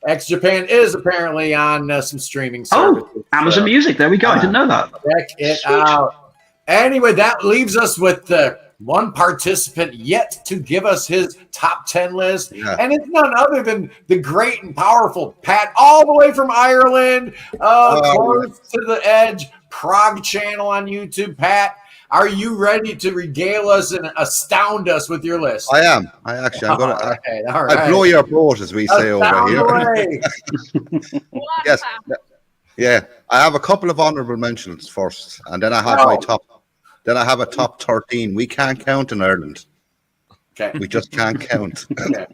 X Japan is apparently on some streaming Oh, services. Amazon Music. There we go. I didn't know that. Check it Sweet. out. Anyway, that leaves us with the one participant yet to give us his top 10 list. Yeah. And it's none other than the great and powerful Pat, all the way from Ireland, close to the edge, Prague channel on YouTube. Pat, are you ready to regale us and astound us with your list? I am. I'm gonna. All right. I blow your boat, as we say over here. Away. Yes. Yeah. I have a couple of honourable mentions first, and then I have my top. Then I have a top 13. We can't count in Ireland. Okay. We just can't count. Okay.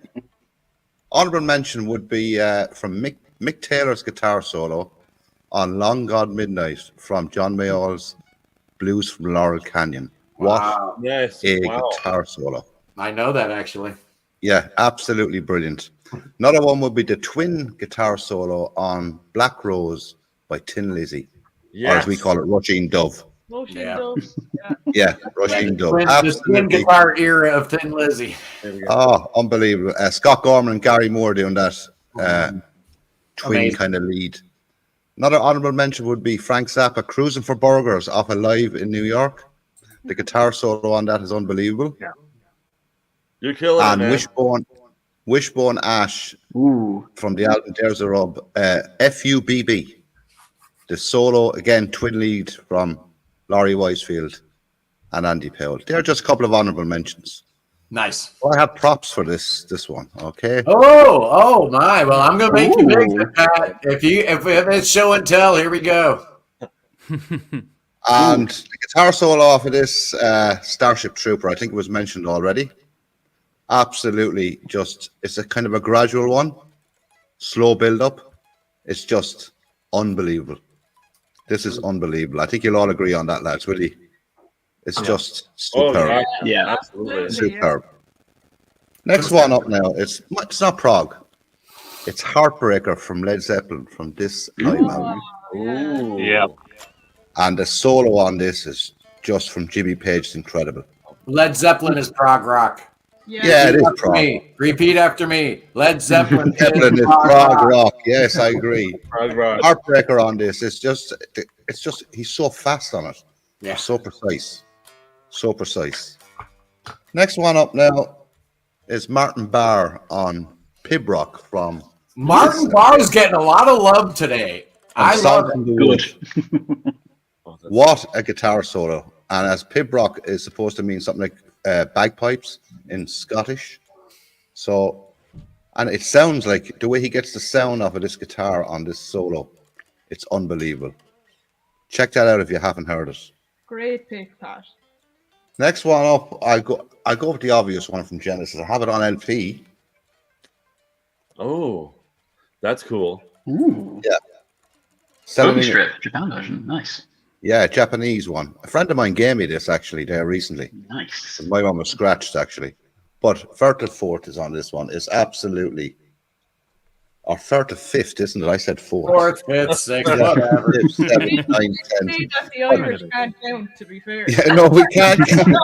Honourable mention would be from Mick Taylor's guitar solo on Long God Midnight from John Mayall's Blues from Laurel Canyon. Wow. What a guitar solo. I know that, actually. Yeah, absolutely brilliant. Another one would be the twin guitar solo on Black Rose by Tin Lizzy, or as we call it, Rushing Dove. Yeah, Rushing Dove. The twin guitar era of Tin Lizzy. Oh, unbelievable. Scott Gorman and Gary Moore doing that twin kind of lead. Another honourable mention would be Frank Zappa, Cruising for Burgers off Alive in New York. The guitar solo on that is unbelievable. Yeah. You're killing it, man. Wishbone Ash from the album There's a Rub. FUBB. The solo, again, twin lead from Laurie Weisfield and Andy Powell. They're just a couple of honourable mentions. Nice. Well, I have props for this one, okay? Oh my! Well, I'm gonna make you big, Pat. If it's show and tell, here we go. And the guitar solo off of this Starship Trooper, I think it was mentioned already. Absolutely, it's a kind of a gradual one, slow build up. It's just unbelievable. This is unbelievable. I think you'll all agree on that, lads, will you? It's just superb. Yeah, absolutely. Superb. Next one up now. It's not Prague. It's Heartbreaker from Led Zeppelin from this album. Yeah. And the solo on this is just from Jimmy Page. It's incredible. Led Zeppelin is prog rock. Yeah, it is prog. Repeat after me. Led Zeppelin, is prog rock. Yes, I agree. Prog rock. Heartbreaker on this. It's just he's so fast on it. Yeah. So precise. So precise. Next one up now is Martin Barr on Pibrock from Martin Barr is getting a lot of love today. I love it. Good. What a guitar solo. And as Pibrock is supposed to mean something like bagpipes in Scottish. So, and it sounds like the way he gets the sound off of this guitar on this solo, it's unbelievable. Check that out if you haven't heard it. Great pick, Pat. Next one up, I go with the obvious one from Genesis. I have it on LP. Oh, that's cool. Ooh. Yeah. Selling strip, Japan version. Nice. Yeah, Japanese one. A friend of mine gave me this actually there recently. Nice. My one was scratched actually. But third to fourth is on this one. It's absolutely. Or third to fifth, isn't it? I said fourth. Fourth, fifth, sixth, whatever. 7, 9, 10. That the Irish can't count, to be fair. Yeah, no, we can't count.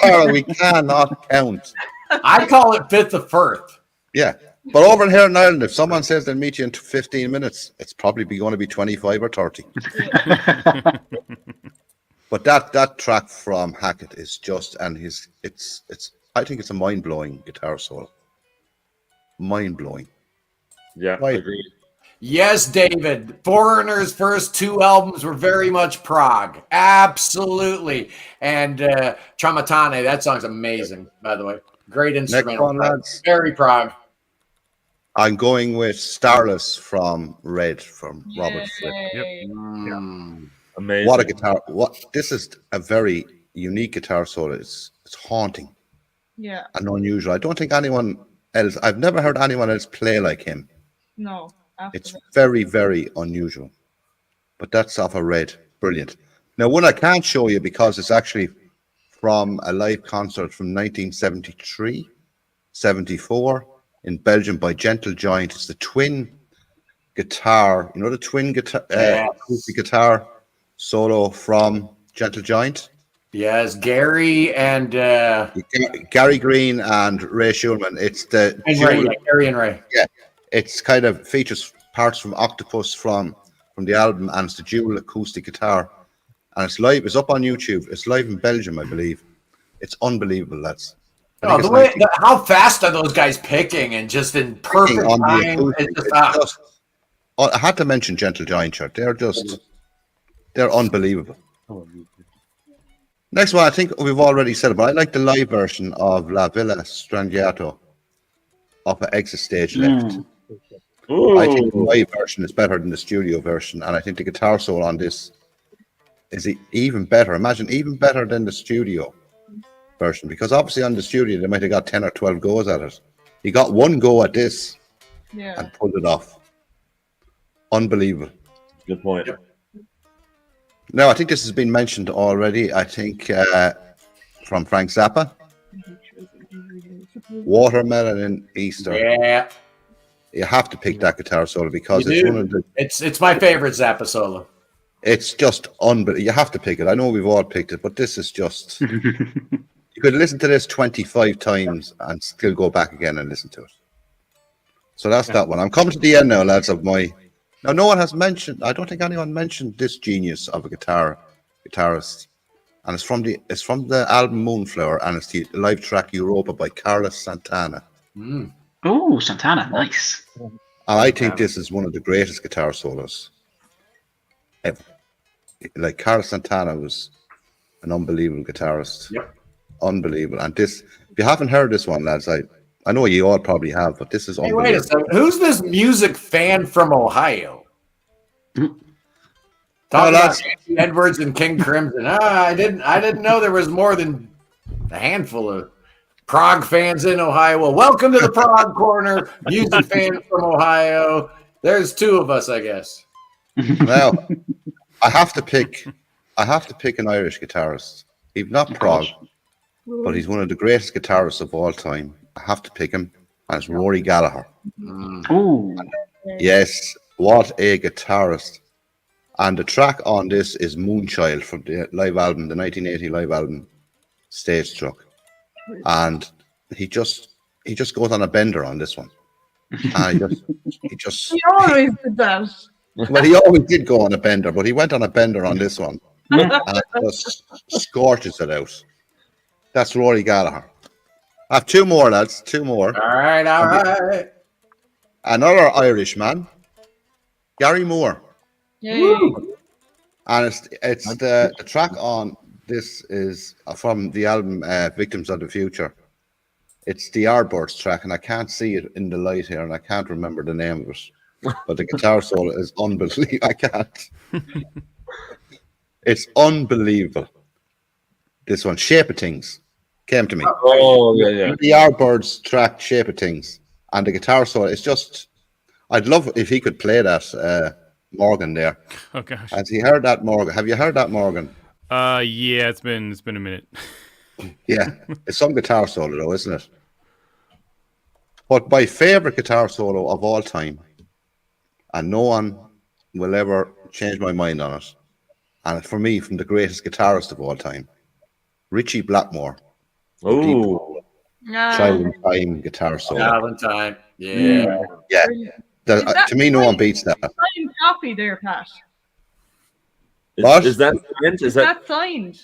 Tara, we cannot count. I call it fifth to first. Yeah. But over here in Ireland, if someone says they'll meet you in 15 minutes, it's probably going to be 25 or 30. But that track from Hackett is just, and it's I think it's a mind-blowing guitar solo. Mind-blowing. Yeah, I agree. Yes, David. Foreigner's first two albums were very much prog. Absolutely. And Tramontane, that song's amazing, by the way. Great instrumental. Next one, lads. Very prog. I'm going with Starless from Red from Robert Fripp. Yep. Amazing. What a guitar. This is a very unique guitar solo. It's haunting. Yeah. And unusual. I don't think anyone else, I've never heard anyone else play like him. No. It's very, very unusual. But that's off a Red. Brilliant. Now, one I can't show you because it's actually from a live concert from 1973, 74 in Belgium by Gentle Giant. It's the twin guitar, the twin guitar, acoustic guitar solo from Gentle Giant. Yes, Gary and Gary Green and Ray Schulman. It's the Ray. Gary and Ray. Yeah, It's kind of features parts from Octopus from the album, and it's the dual acoustic guitar. And it's live. It's up on YouTube. It's live in Belgium, I believe. It's unbelievable, lads. Oh, how fast are those guys picking and just in perfect on the time? acoustic, I had to mention Gentle Giant Shirt. They're unbelievable. Next one, I think we've already said it, but I like the live version of La Villa Strangiato off of Exit Stage Left. I think the live version is better than the studio version, and I think the guitar solo on this is even better. Imagine, even better than the studio version, because obviously on the studio they might have got 10 or 12 goes at it. He got one go at this and pulled it off. Unbelievable. Good point. Now, I think this has been mentioned already. I think from Frank Zappa, Watermelon in Easter. Yeah. You have to pick that guitar solo because it's one of the. It's my favorite Zappa solo. It's just unbelievable. You have to pick it. I know we've all picked it, but this is just. You could listen to this 25 times and still go back again and listen to it. So that's that one. I'm coming to the end now, lads, of my. Now, no one has mentioned. I don't think anyone mentioned this genius of a guitarist, and it's from the album Moonflower, and it's the live track Europa by Carlos Santana. Oh, Santana, nice. And I think this is one of the greatest guitar solos ever. Like, Carlos Santana was an unbelievable guitarist. Yep. Unbelievable. And this, if you haven't heard this one, lads, I know you all probably have, but this is unbelievable. Wait a second. Who's this music fan from Ohio? Talking about Andy Edwards and King Crimson. I didn't know there was more than a handful of Prague fans in Ohio. Well, welcome to the Prague Corner, music fans from Ohio. There's two of us, I guess. Now, I have to pick an Irish guitarist. He's not Prague, but he's one of the greatest guitarists of all time. I have to pick him, and it's Rory Gallagher. Ooh. Yes, what a guitarist. And the track on this is Moonchild from the live album, the 1980 live album, Stage Struck. And he just goes on a bender on this one. And He always did that. Well, he always did go on a bender, but he went on a bender on this one. And it just scorches it out. That's Rory Gallagher. I have two more, lads. Two more. All right. Another Irish man, Gary Moore. Yay. And it's the track on this is from the album Victims of the Future. It's the Yardbirds track, and I can't see it in the light here, and I can't remember the name of it. But the guitar solo is unbelievable. I can't. It's unbelievable. This one, Shape of Things, came to me. Oh, yeah. The Yardbirds track, Shape of Things. And the guitar solo, it's just, I'd love if he could play that Morgan there. Oh gosh. Has he heard that Morgan? Have you heard that Morgan? Yeah, it's been a minute. Yeah, it's some guitar solo though, isn't it? But my favorite guitar solo of all time, and no one will ever change my mind on it, and for me, from the greatest guitarist of all time, Richie Blackmore. Oh, Child in Time guitar solo. Child in Time. Yeah. Yeah. To me, no one beats that. Signed copy there, Pat. Is that signed? Is that signed?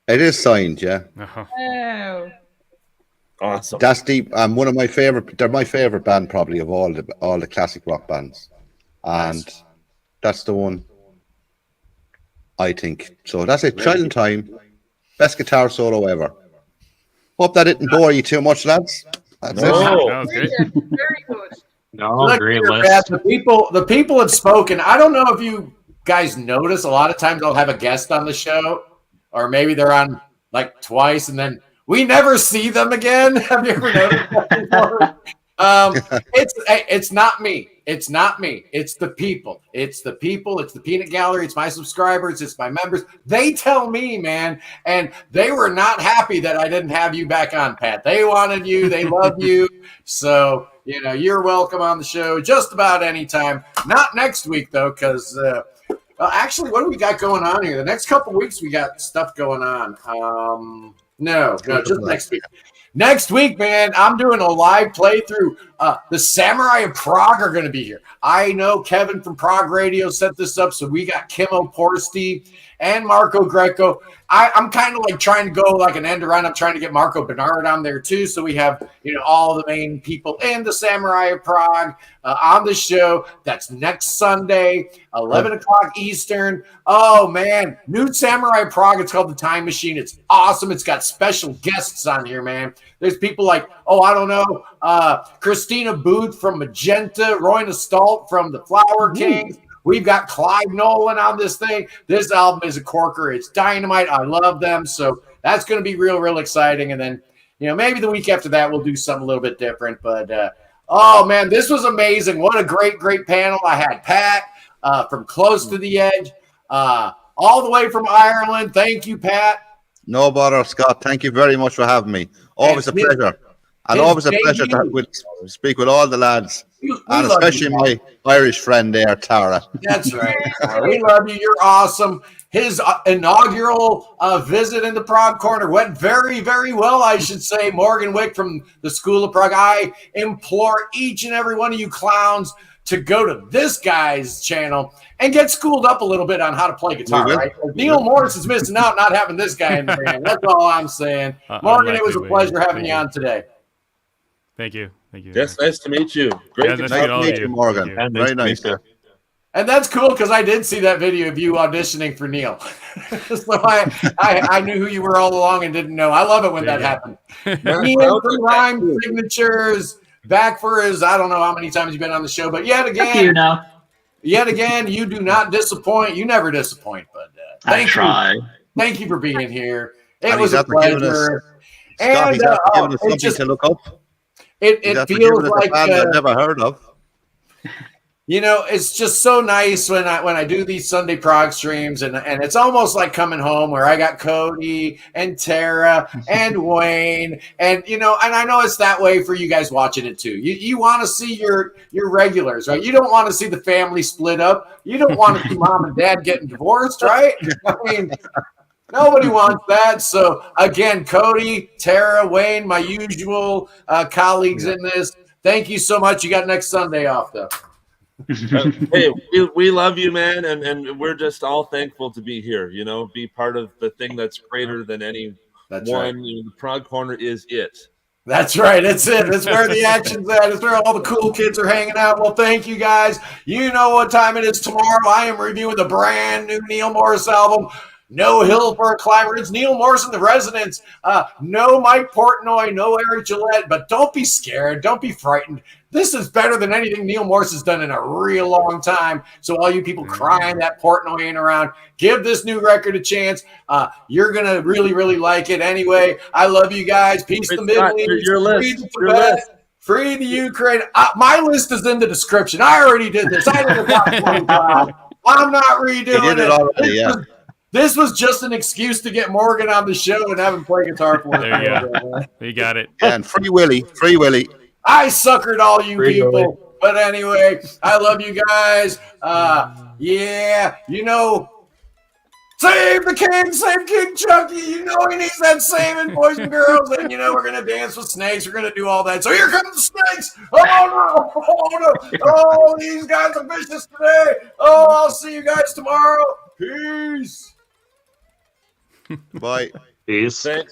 It is signed, yeah. Uh-huh. Oh. Awesome. That's deep. One of my favorite. They're my favorite band probably of all the classic rock bands, and that's the one. I think so. That's it. Child in Time, best guitar solo ever. Hope that didn't bore you too much, lads. That's it. That was great. Very good. No, Look great here, list. Pat, the people have spoken. I don't know if you guys notice. A lot of times I'll have a guest on the show, or maybe they're on like twice, and then we never see them again. Have you ever noticed that before? It's not me. It's not me. It's the people. It's the people. It's the Peanut Gallery. It's my subscribers. It's my members. They tell me, man, and they were not happy that I didn't have you back on, Pat. They wanted you. They love you. So, you're welcome on the show just about any time. Not next week, though, because actually, what do we got going on here? The next couple weeks, we got stuff going on. No, just next week. Next week, man, I'm doing a live playthrough. The Samurai of Prague are going to be here. I know Kevin from Prague Radio set this up, so we got Kimmo Porsti and Marco Greco. I'm kind of like trying to go like an end around. I'm trying to get Marco Bernard on there too, so we have all the main people in the Samurai of Prague on the show. That's next Sunday, 11 o'clock Eastern. Oh man, new Samurai of Prague. It's called The Time Machine. It's awesome. It's got special guests on here, man. There's people like, I don't know, Christina Booth from Magenta, Roy Nastalt from the Flower Kings. We've got Clyde Nolan on this thing. This album is a corker. It's dynamite. I love them. So that's going to be real exciting. And then, maybe the week after that, we'll do something a little bit different. But, oh, man, this was amazing. What a great panel. I had Pat from Close to the Edge, all the way from Ireland. Thank you, Pat. No bother, Scott. Thank you very much for having me. Always a pleasure. And always a pleasure to speak with all the lads. And especially my Irish friend there, Tara. That's right. We love you. You're awesome. His inaugural visit in the Prague Corner went very well, I should say. Morgan Wick from the School of Prague. I implore each and every one of you clowns to go to this guy's channel and get schooled up a little bit on how to play guitar, right? Neil Morris is missing out not having this guy in the band. That's all I'm saying. Morgan, it was a pleasure having you on today. Thank you. Yes, nice to meet you. Great to meet you, Morgan. Very nice. And that's cool because I did see that video of you auditioning for Neil. So I knew who you were all along and didn't know. I love it when that happened. Neil from Rhyme Signatures, back for his, I don't know how many times you've been on the show, but yet again, you do not disappoint. You never disappoint. But thank you for being here. It was a pleasure. Scott, he's after giving us something to look up. It feels like I've never heard of. It's just so nice when I do these Sunday Prague streams, and it's almost like coming home where I got Cody and Tara and Wayne, and and I know it's that way for you guys watching it too. You want to see your regulars, right? You don't want to see the family split up. You don't want to see mom and dad getting divorced, right? I mean, nobody wants that. So again, Cody, Tara, Wayne, my usual colleagues in this. Thank you so much. You got next Sunday off though. Hey, we love you, man, and we're just all thankful to be here. Be part of the thing that's greater than any one. Right. The Prague Corner is it. That's right. It's it. It's where the action's at. It's where all the cool kids are hanging out. Well, thank you guys. You know what time it is tomorrow. I am reviewing the brand new Neil Morris album, No Hill for a Climber. It's Neil Morris and the Residents. No Mike Portnoy, no Eric Gillette, but don't be scared. Don't be frightened. This is better than anything Neil Morris has done in a real long time. So all you people crying that Portnoy ain't around, give this new record a chance. You're going to really like it. Anyway, I love you guys. Peace to the Middle East. Your list. Free the Ukraine. My list is in the description. I already did this. I did it. I'm not redoing it. Already, This was just an excuse to get Morgan on the show and have him play guitar for us. There you go. You got it. And Free Willy. I suckered all you people. But anyway, I love you guys. Save the king, save King Chucky. He needs that saving, boys and girls. And we're gonna dance with snakes. We're gonna do all that. So here come the snakes. Oh no! Oh, these guys are vicious today. Oh, I'll see you guys tomorrow. Peace. Bye. Peace. Thanks.